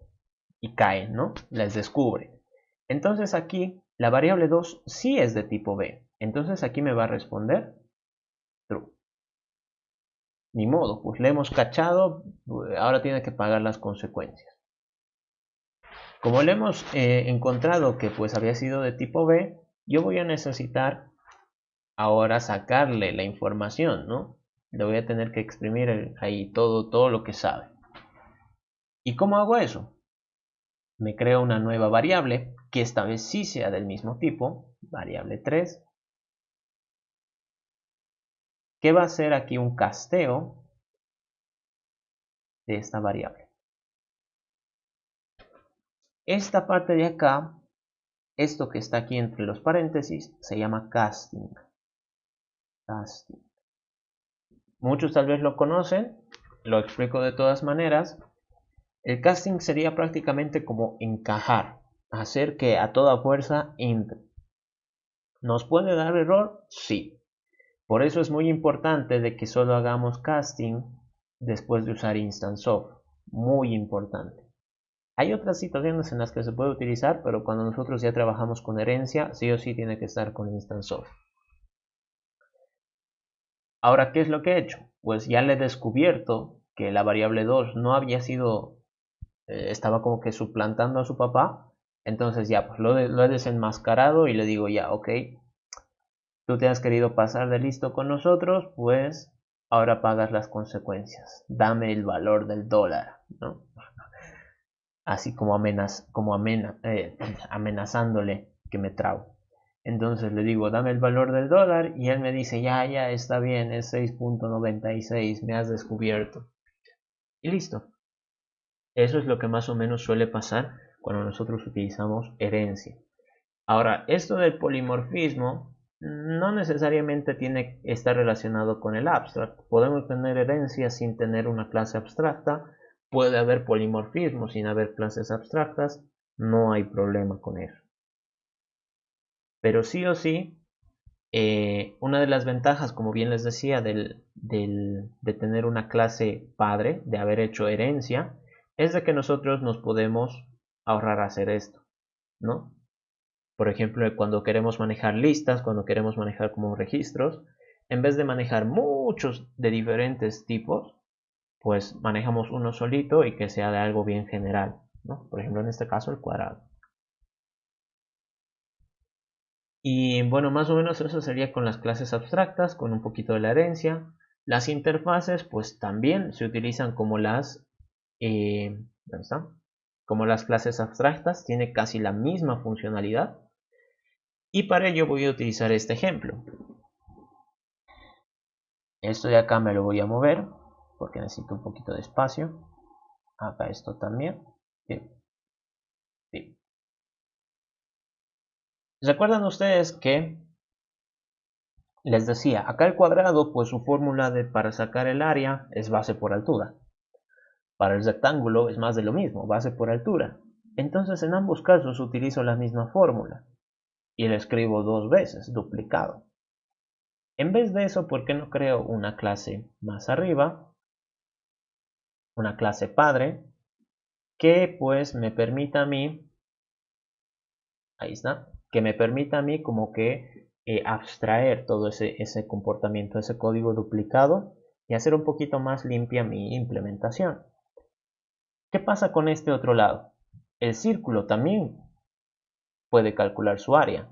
Y caen, ¿no? Les descubre. Entonces aquí la variable 2 sí es de tipo B. Entonces aquí me va a responder true. Ni modo, pues le hemos cachado, ahora tiene que pagar las consecuencias. Como le hemos encontrado que pues había sido de tipo B, yo voy a necesitar ahora sacarle la información, ¿no? Le voy a tener que exprimir ahí todo lo que sabe. ¿Y cómo hago eso? Me creo una nueva variable que esta vez sí sea del mismo tipo, variable 3, que va a ser aquí un casteo de esta variable. Esta parte de acá, esto que está aquí entre los paréntesis, se llama casting. Casting. Muchos tal vez lo conocen, lo explico de todas maneras. El casting sería prácticamente como encajar, hacer que a toda fuerza entre. ¿Nos puede dar error? Sí. Por eso es muy importante de que solo hagamos casting después de usar InstantSoft. Muy importante. Hay otras situaciones en las que se puede utilizar, pero cuando nosotros ya trabajamos con herencia, sí o sí tiene que estar con InstantSoft. Ahora, ¿qué es lo que he hecho? Pues ya le he descubierto que la variable 2 no había sido, estaba como que suplantando a su papá. Entonces ya, pues lo he desenmascarado y le digo ya, ok, tú te has querido pasar de listo con nosotros, pues ahora pagas las consecuencias. Dame el valor del dólar, ¿no? Así como, amenazándole que me trago. Entonces le digo, dame el valor del dólar y él me dice, ya, está bien, es 6.96, me has descubierto. Y listo. Eso es lo que más o menos suele pasar cuando nosotros utilizamos herencia. Ahora, esto del polimorfismo no necesariamente tiene que estar relacionado con el abstract. Podemos tener herencia sin tener una clase abstracta. Puede haber polimorfismo sin haber clases abstractas. No hay problema con eso. Pero sí o sí, una de las ventajas, como bien les decía, de tener una clase padre, de haber hecho herencia, es de que nosotros nos podemos ahorrar hacer esto, ¿no? Por ejemplo, cuando queremos manejar listas, cuando queremos manejar como registros, en vez de manejar muchos de diferentes tipos, pues manejamos uno solito y que sea de algo bien general, ¿no? Por ejemplo, en este caso el cuadrado. Y bueno, más o menos eso sería con las clases abstractas, con un poquito de la herencia. Las interfaces, pues también se utilizan como ¿dónde está? Como las clases abstractas, tiene casi la misma funcionalidad. Y para ello voy a utilizar este ejemplo. Esto de acá me lo voy a mover porque necesito un poquito de espacio. Acá esto también. Bien, bien. ¿Recuerdan ustedes que les decía, acá el cuadrado, pues su fórmula para sacar el área es base por altura? Para el rectángulo es más de lo mismo, base por altura. Entonces en ambos casos utilizo la misma fórmula y la escribo dos veces, duplicado. En vez de eso, ¿por qué no creo una clase más arriba? Una clase padre que pues me permita a mí, ahí está, que me permita a mí como que abstraer todo ese comportamiento, ese código duplicado y hacer un poquito más limpia mi implementación. ¿Qué pasa con este otro lado? El círculo también puede calcular su área.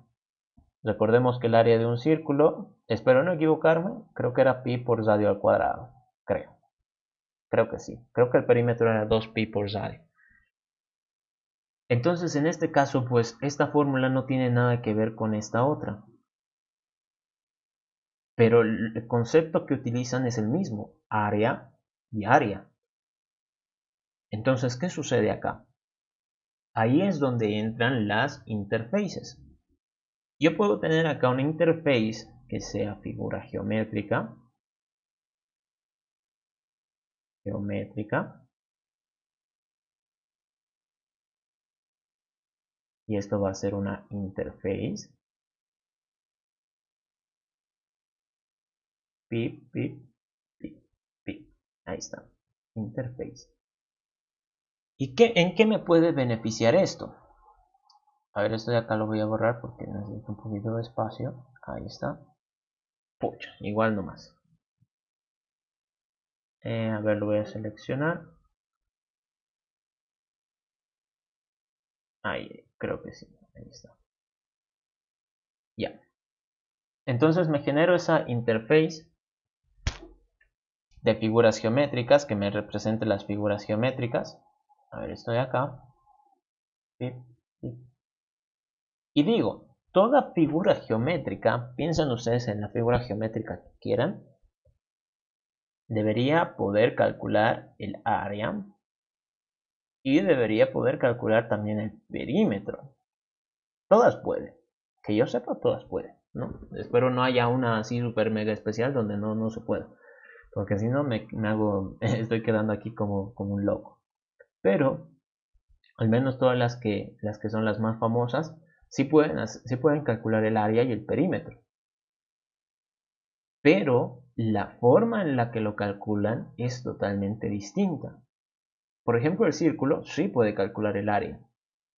Recordemos que el área de un círculo, espero no equivocarme, creo que era pi por radio al cuadrado. Creo que sí. Creo que el perímetro era 2pi por radio. Entonces, en este caso, pues esta fórmula no tiene nada que ver con esta otra. Pero el concepto que utilizan es el mismo, área y área. Entonces, ¿qué sucede acá? Ahí es donde entran las interfaces. Yo puedo tener acá una interface que sea figura geométrica. Y esto va a ser una interface. Pip, pip, pip, pip. Ahí está. Interface. ¿Y en qué me puede beneficiar esto? A ver, esto de acá lo voy a borrar porque necesito un poquito de espacio. Ahí está. Pucha, igual nomás. A ver, lo voy a seleccionar. Ahí, creo que sí. Ahí está. Ya. Entonces me genero esa interface de figuras geométricas que me represente las figuras geométricas. A ver, esto de acá. Y digo, toda figura geométrica, piensen ustedes en la figura geométrica que quieran, debería poder calcular el área y debería poder calcular también el perímetro. Todas pueden. Que yo sepa, todas pueden, ¿no? Espero no haya una así super mega especial donde no se pueda. Porque si no me hago, estoy quedando aquí como un loco. Pero, al menos todas las que son las más famosas, sí pueden calcular el área y el perímetro. Pero la forma en la que lo calculan es totalmente distinta. Por ejemplo, el círculo sí puede calcular el área,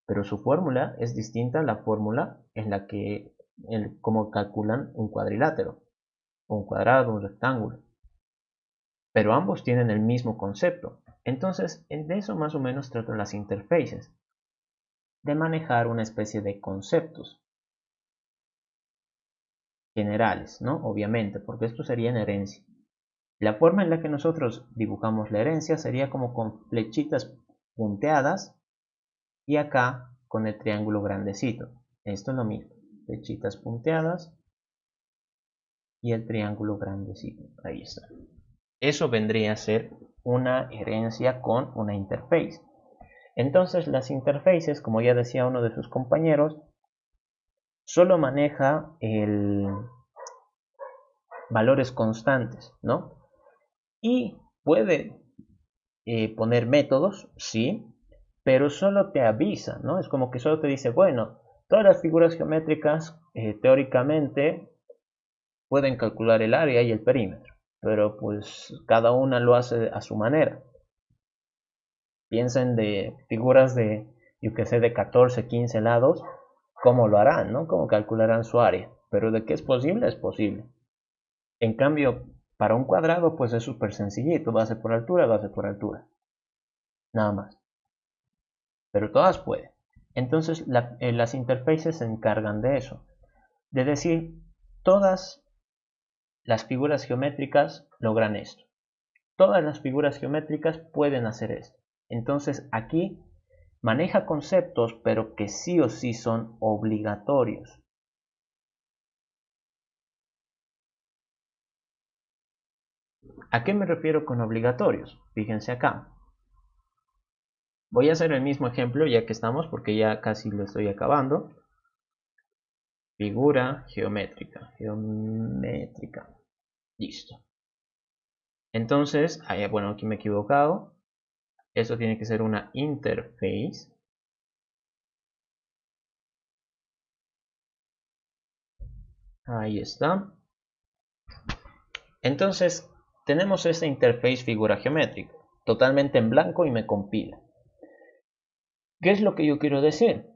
pero su fórmula es distinta a la fórmula en la que como calculan un cuadrilátero, un cuadrado, un rectángulo. Pero ambos tienen el mismo concepto. Entonces, de eso más o menos tratan las interfaces, de manejar una especie de conceptos generales, ¿no? Obviamente, porque esto sería en herencia. La forma en la que nosotros dibujamos la herencia sería como con flechitas punteadas y acá con el triángulo grandecito. Esto es lo mismo, flechitas punteadas y el triángulo grandecito. Ahí está. Eso vendría a ser una herencia con una interface. Entonces las interfaces, como ya decía uno de sus compañeros, solo maneja valores constantes, ¿no? Y puede poner métodos, sí, pero solo te avisa, ¿no? Es como que solo te dice, bueno, todas las figuras geométricas teóricamente pueden calcular el área y el perímetro, pero pues cada una lo hace a su manera. Piensen de figuras de, yo que sé, de 14, 15 lados, cómo lo harán, ¿no? Cómo calcularán su área, pero de que es posible, es posible. En cambio, para un cuadrado, pues es súper sencillito, base por altura, base por altura. Nada más. Pero todas pueden. Entonces, las interfaces se encargan de eso. De decir, todas las figuras geométricas logran esto. Todas las figuras geométricas pueden hacer esto. Entonces, aquí maneja conceptos, pero que sí o sí son obligatorios. ¿A qué me refiero con obligatorios? Fíjense acá. Voy a hacer el mismo ejemplo ya que estamos, porque ya casi lo estoy acabando. Figura geométrica. Listo. Entonces, bueno, aquí me he equivocado. Eso tiene que ser una interface. Ahí está. Entonces, tenemos esta interface figura geométrica, totalmente en blanco y me compila. ¿Qué es lo que yo quiero decir?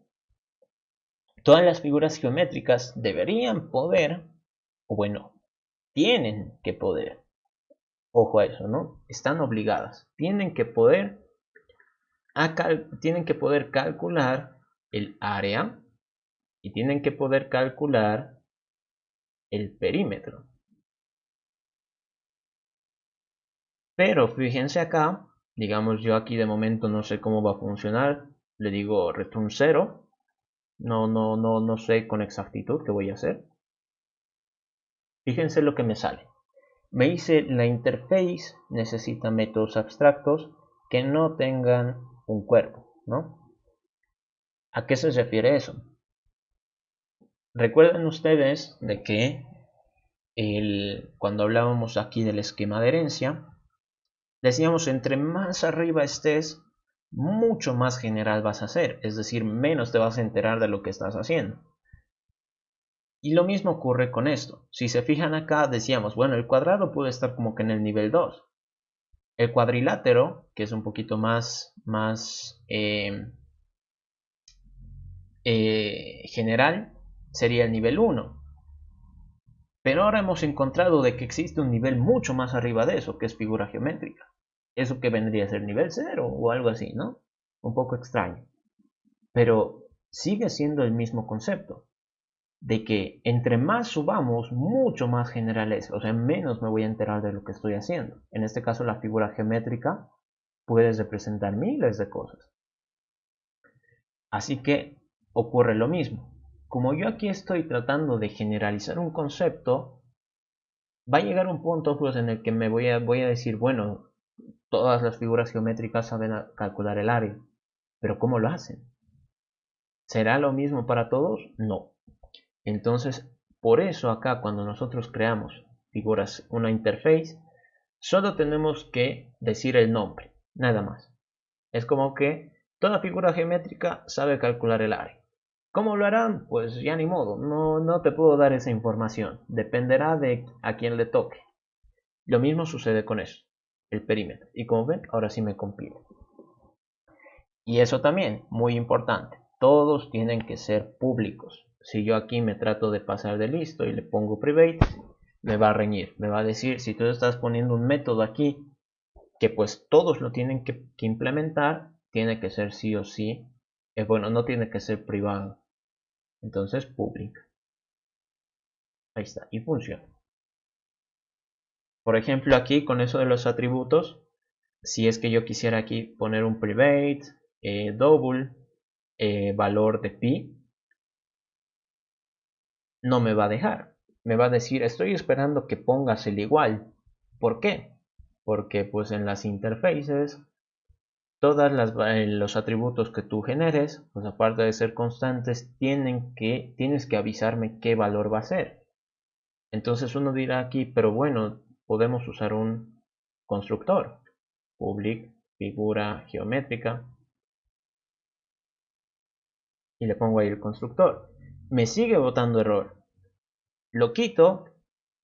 Todas las figuras geométricas deberían poder, o bueno, tienen que poder. Ojo a eso, ¿no? Están obligadas. Tienen que poder calcular el área y tienen que poder calcular el perímetro. Pero fíjense acá, digamos yo aquí de momento no sé cómo va a funcionar, le digo return 0, no sé con exactitud qué voy a hacer. Fíjense lo que me sale. Me dice la interface necesita métodos abstractos que no tengan un cuerpo, ¿no? ¿A qué se refiere eso? Recuerden ustedes de que cuando hablábamos aquí del esquema de herencia, decíamos entre más arriba estés, mucho más general vas a ser, es decir, menos te vas a enterar de lo que estás haciendo. Y lo mismo ocurre con esto. Si se fijan acá, decíamos, bueno, el cuadrado puede estar como que en el nivel 2. El cuadrilátero, que es un poquito más general, sería el nivel 1. Pero ahora hemos encontrado de que existe un nivel mucho más arriba de eso, que es figura geométrica. Eso que vendría a ser nivel 0 o algo así, ¿no? Un poco extraño. Pero sigue siendo el mismo concepto. De que entre más subamos, mucho más general es. O sea, menos me voy a enterar de lo que estoy haciendo. En este caso, la figura geométrica puede representar miles de cosas. Así que ocurre lo mismo. Como yo aquí estoy tratando de generalizar un concepto, va a llegar un punto pues, en el que me voy a decir, bueno, todas las figuras geométricas saben calcular el área, pero ¿cómo lo hacen? ¿Será lo mismo para todos? No. Entonces, por eso acá cuando nosotros creamos figuras, una interface, solo tenemos que decir el nombre, nada más. Es como que toda figura geométrica sabe calcular el área. ¿Cómo lo harán? Pues ya ni modo, no te puedo dar esa información. Dependerá de a quién le toque. Lo mismo sucede con eso, el perímetro. Y como ven, ahora sí me compila. Y eso también, muy importante, todos tienen que ser públicos. Si yo aquí me trato de pasar de listo y le pongo private, me va a reñir, me va a decir, si tú estás poniendo un método aquí, que pues todos lo tienen que implementar, tiene que ser sí o sí, bueno, no tiene que ser privado. Entonces, public. Ahí está, y funciona. Por ejemplo, aquí con eso de los atributos, si es que yo quisiera aquí poner un private, double, valor de pi, no me va a dejar. Me va a decir, estoy esperando que pongas el igual. ¿Por qué? Porque pues en las interfaces, todos los atributos que tú generes, pues aparte de ser constantes, tienes que avisarme qué valor va a ser. Entonces uno dirá aquí, pero bueno, podemos usar un constructor. Public, figura geométrica. Y le pongo ahí el constructor. Me sigue botando error. Lo quito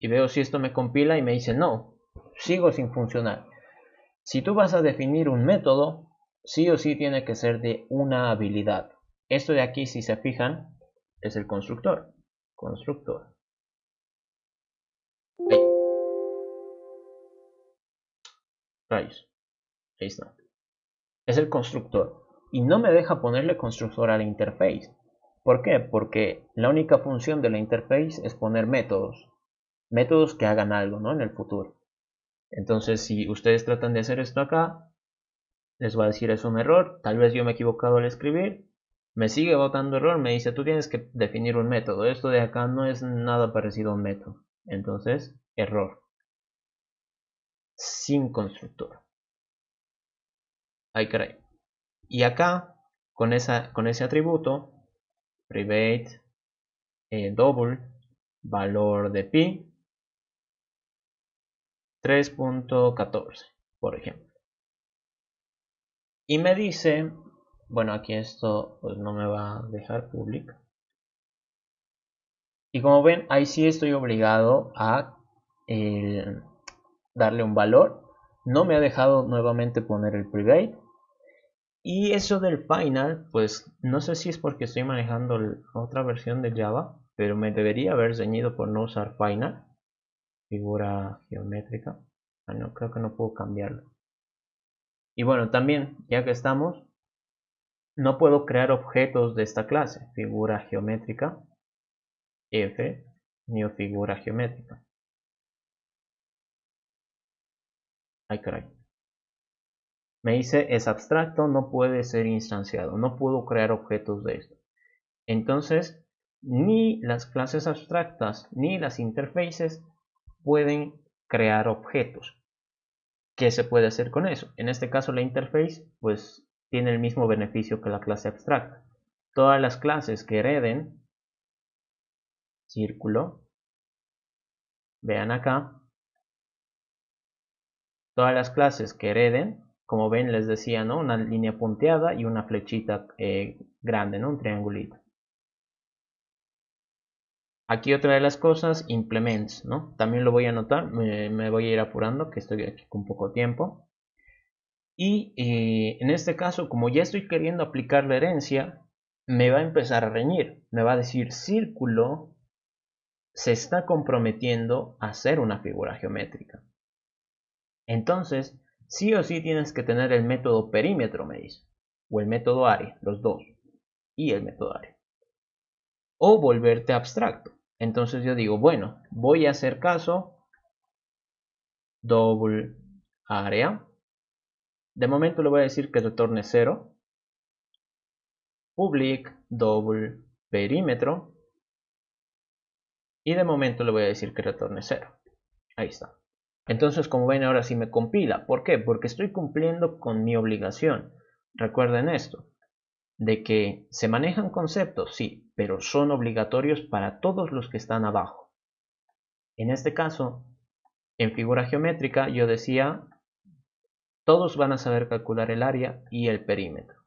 y veo si esto me compila y me dice no, sigo sin funcionar. Si tú vas a definir un método, sí o sí tiene que ser de una habilidad. Esto de aquí, si se fijan, es el constructor. Constructor. Ahí. Rayos. Ahí está. Es el constructor. Y no me deja ponerle constructor a la interface. ¿Por qué? Porque la única función de la interface es poner métodos. Métodos que hagan algo, ¿no? En el futuro. Entonces, si ustedes tratan de hacer esto acá, les va a decir es un error. Tal vez yo me he equivocado al escribir. Me sigue botando error. Me dice tú tienes que definir un método. Esto de acá no es nada parecido a un método. Entonces, error. Sin constructor. Ay, caray. Y acá, con ese atributo, private double valor de pi 3.14, por ejemplo. Y me dice, bueno, aquí esto pues no me va a dejar public. Y como ven, ahí sí estoy obligado a darle un valor. No me ha dejado nuevamente poner el private. Y eso del final, pues no sé si es porque estoy manejando otra versión de Java, pero me debería haber ceñido por no usar final. Figura geométrica. Ah, no, creo que no puedo cambiarlo. Y bueno, también, ya que estamos, no puedo crear objetos de esta clase. Figura geométrica. F, new figura geométrica. Ay, caray. Me dice es abstracto, no puede ser instanciado. No puedo crear objetos de esto. Entonces, ni las clases abstractas ni las interfaces pueden crear objetos. ¿Qué se puede hacer con eso? En este caso la interface pues tiene el mismo beneficio que la clase abstracta. Todas las clases que hereden círculo, vean acá, todas las clases que hereden, como ven les decía, ¿no? Una línea punteada y una flechita grande, ¿no? Un triangulito. Aquí otra de las cosas, implements, ¿no? También lo voy a anotar, me voy a ir apurando, que estoy aquí con poco tiempo. Y en este caso, como ya estoy queriendo aplicar la herencia, me va a empezar a reñir. Me va a decir, círculo se está comprometiendo a hacer una figura geométrica. Entonces, sí o sí tienes que tener el método perímetro, me dice. O el método área, los dos. Y el método área. O volverte abstracto. Entonces yo digo, bueno, voy a hacer caso. Double área. De momento le voy a decir que retorne 0. Public double perímetro. Y de momento le voy a decir que retorne 0. Ahí está. Entonces, como ven, ahora sí me compila. ¿Por qué? Porque estoy cumpliendo con mi obligación. Recuerden esto, de que se manejan conceptos, sí, pero son obligatorios para todos los que están abajo. En este caso, en figura geométrica, yo decía, todos van a saber calcular el área y el perímetro.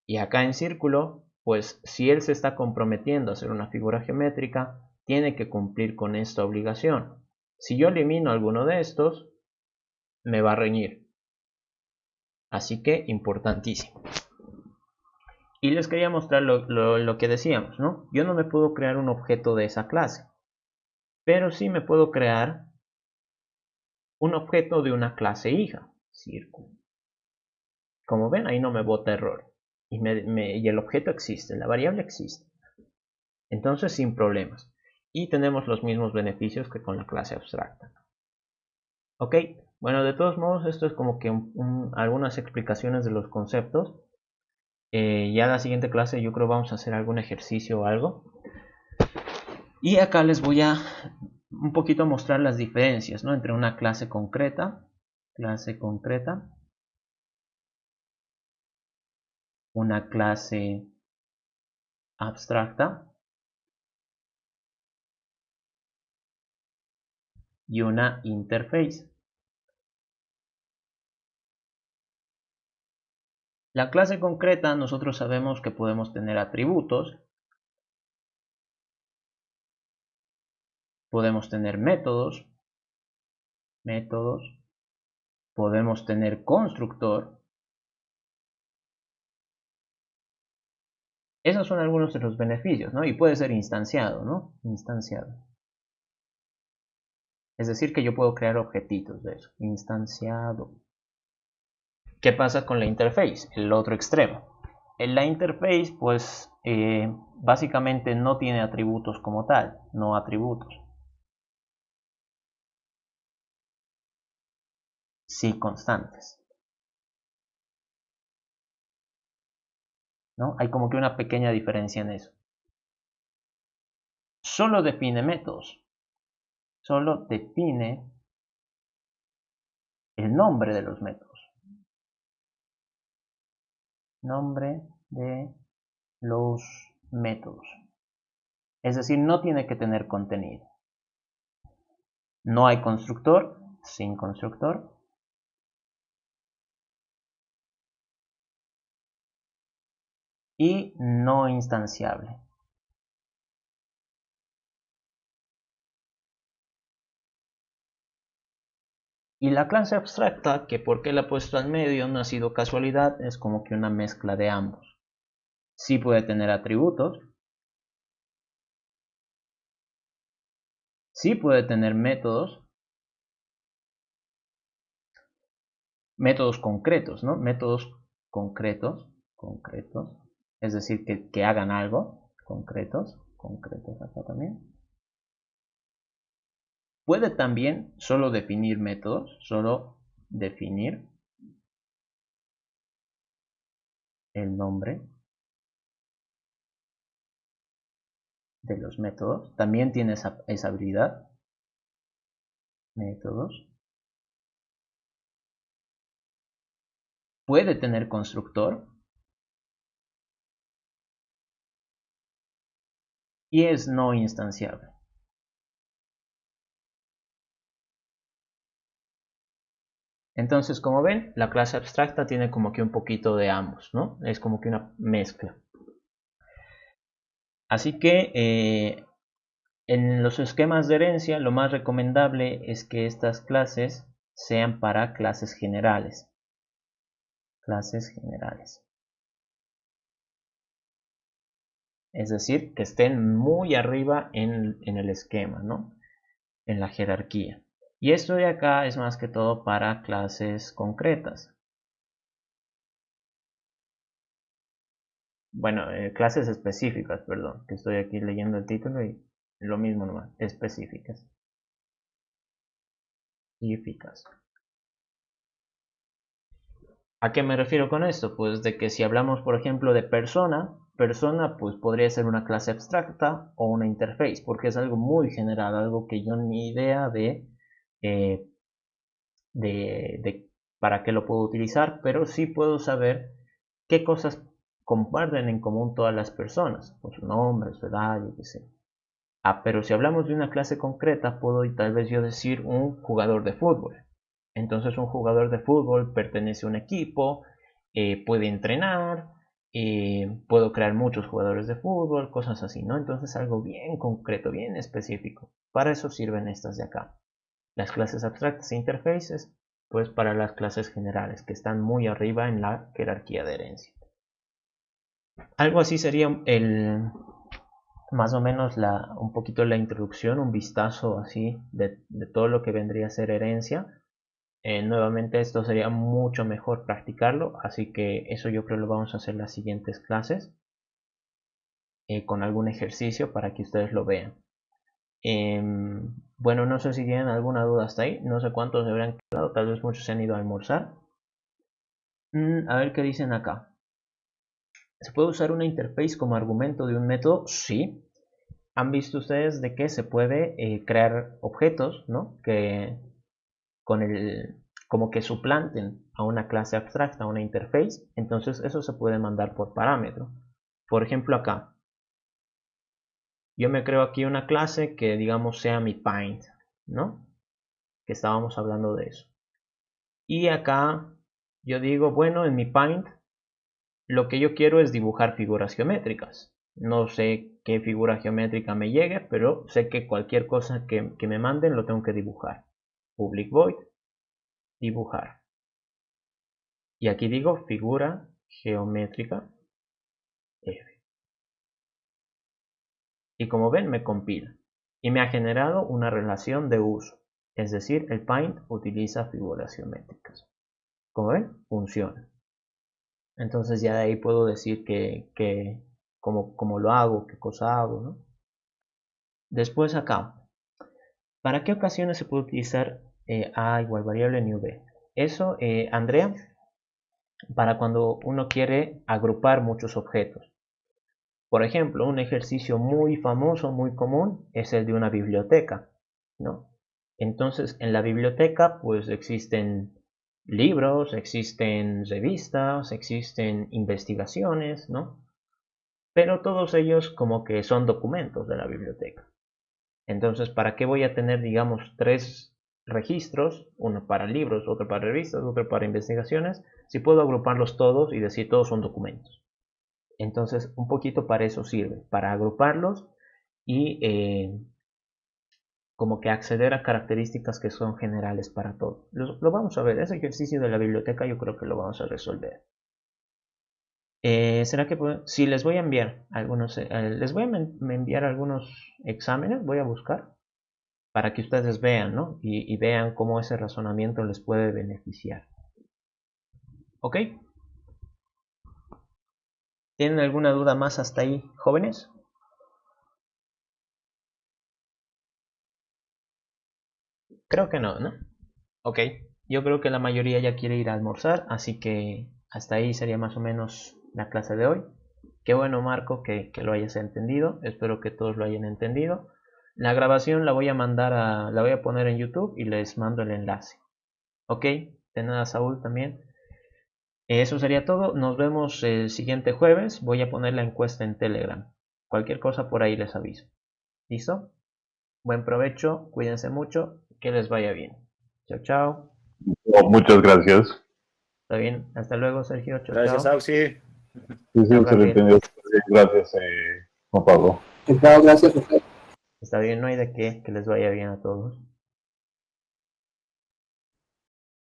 Y acá en círculo, pues si él se está comprometiendo a hacer una figura geométrica, tiene que cumplir con esta obligación. Si yo elimino alguno de estos, me va a reñir. Así que importantísimo. Y les quería mostrar lo que decíamos, ¿no? Yo no me puedo crear un objeto de esa clase, pero sí me puedo crear un objeto de una clase hija, círculo. Como ven, ahí no me bota error. Y el objeto existe, la variable existe. Entonces, sin problemas. Y tenemos los mismos beneficios que con la clase abstracta. Ok, bueno, de todos modos, esto es como que algunas explicaciones de los conceptos. Ya la siguiente clase yo creo vamos a hacer algún ejercicio o algo. Y acá les voy a un poquito mostrar las diferencias, ¿no? Entre una clase concreta, una clase abstracta y una interface. La clase concreta nosotros sabemos que podemos tener atributos, podemos tener métodos, podemos tener constructor. Esos son algunos de los beneficios, ¿no? Y puede ser instanciado, ¿no? Instanciado. Es decir, que yo puedo crear objetitos de eso. Instanciado. ¿Qué pasa con la interface? El otro extremo. En la interface, pues, básicamente no tiene atributos como tal, no atributos. Sí constantes. ¿No? Hay como que una pequeña diferencia en eso. Solo define métodos. Solo define el nombre de los métodos. Nombre de los métodos. Es decir, no tiene que tener contenido. No hay constructor, sin constructor. Y no instanciable. Y la clase abstracta, que por qué la he puesto al medio, no ha sido casualidad, es como que una mezcla de ambos. Sí puede tener atributos, sí puede tener métodos concretos, ¿no? Métodos concretos, es decir, que hagan algo, concretos acá también. Puede también solo definir métodos, solo definir el nombre de los métodos. También tiene esa habilidad. Métodos. Puede tener constructor. Y es no instanciable. Entonces, como ven, la clase abstracta tiene como que un poquito de ambos, ¿no? Es como que una mezcla. Así que en los esquemas de herencia, lo más recomendable es que estas clases sean para clases generales. Clases generales. Es decir, que estén muy arriba en el esquema, ¿no? En la jerarquía. Y esto de acá es más que todo para clases concretas. Bueno, clases específicas, perdón, que estoy aquí leyendo el título y lo mismo nomás, específicas. Y eficaz. ¿A qué me refiero con esto? Pues de que si hablamos, por ejemplo, de persona pues podría ser una clase abstracta o una interface, porque es algo muy general, algo que yo ni idea eh, de para qué lo puedo utilizar, pero sí puedo saber qué cosas comparten en común todas las personas, por su nombre, su edad, yo qué sé. Pero si hablamos de una clase concreta, puedo tal vez yo decir un jugador de fútbol. Entonces un jugador de fútbol pertenece a un equipo, puede entrenar, puedo crear muchos jugadores de fútbol, cosas así, ¿no? Entonces algo bien concreto, bien específico. Para eso sirven estas de acá. las clases abstractas e interfaces, pues para las clases generales, que están muy arriba en la jerarquía de herencia. Algo así sería más o menos un poquito la introducción, un vistazo así de todo lo que vendría a ser herencia. Nuevamente esto sería mucho mejor practicarlo, así que eso yo creo lo vamos a hacer en las siguientes clases, con algún ejercicio para que ustedes lo vean. Bueno, no sé si tienen alguna duda hasta ahí, no sé cuántos se habrán quedado, tal vez muchos se han ido a almorzar. A ver qué dicen acá. ¿Se puede usar una interface como argumento de un método? Sí. ¿Han visto ustedes de que se puede crear objetos, ¿no? Que como que suplanten a una clase abstracta, a una interface? Entonces eso se puede mandar por parámetro. Por ejemplo acá, yo me creo aquí una clase que digamos sea mi paint, ¿no? Que estábamos hablando de eso. Y acá yo digo, bueno, en mi paint lo que yo quiero es dibujar figuras geométricas. No sé qué figura geométrica me llegue, pero sé que cualquier cosa que me manden lo tengo que dibujar. Public void, dibujar. Y aquí digo figura geométrica F. Y como ven me compila. Y me ha generado una relación de uso. Es decir, el paint utiliza figuras geométricas. Como ven, funciona. Entonces ya de ahí puedo decir cómo lo hago, qué cosa hago, ¿no? Después acá, ¿para qué ocasiones se puede utilizar A igual variable new B? Eso, Andrea, para cuando uno quiere agrupar muchos objetos. Por ejemplo, un ejercicio muy famoso, muy común, es el de una biblioteca, ¿no? Entonces, en la biblioteca, pues existen libros, existen revistas, existen investigaciones, ¿no? Pero todos ellos como que son documentos de la biblioteca. Entonces, ¿para qué voy a tener, digamos, 3 registros? Uno para libros, otro para revistas, otro para investigaciones, si puedo agruparlos todos y decir todos son documentos. Entonces, un poquito para eso sirve, para agruparlos y como que acceder a características que son generales para todos. Lo vamos a ver, ese ejercicio de la biblioteca yo creo que lo vamos a resolver. ¿Será que si les voy a enviar algunos, les voy a enviar algunos exámenes, voy a buscar para que ustedes vean, ¿no? Y vean cómo ese razonamiento les puede beneficiar. ¿Ok? ¿Tienen alguna duda más hasta ahí, jóvenes? Creo que no, ¿no? Ok, yo creo que la mayoría ya quiere ir a almorzar, así que hasta ahí sería más o menos la clase de hoy. Qué bueno, Marco, que lo hayas entendido. Espero que todos lo hayan entendido. La grabación la voy a la voy a poner en YouTube y les mando el enlace. Ok, de nada, Saúl, también. Eso sería todo. Nos vemos el siguiente jueves. Voy a poner la encuesta en Telegram. Cualquier cosa por ahí les aviso. ¿Listo? Buen provecho, cuídense mucho, que les vaya bien. Chao, chao. Oh, muchas gracias. Está bien, hasta luego, Sergio. Chao, Gracias, chao. Auxi. Sí, Chao, se le Gabriel. entendió. Gracias, Juan Pablo. Chao, gracias. Está bien, no hay de qué, que les vaya bien a todos.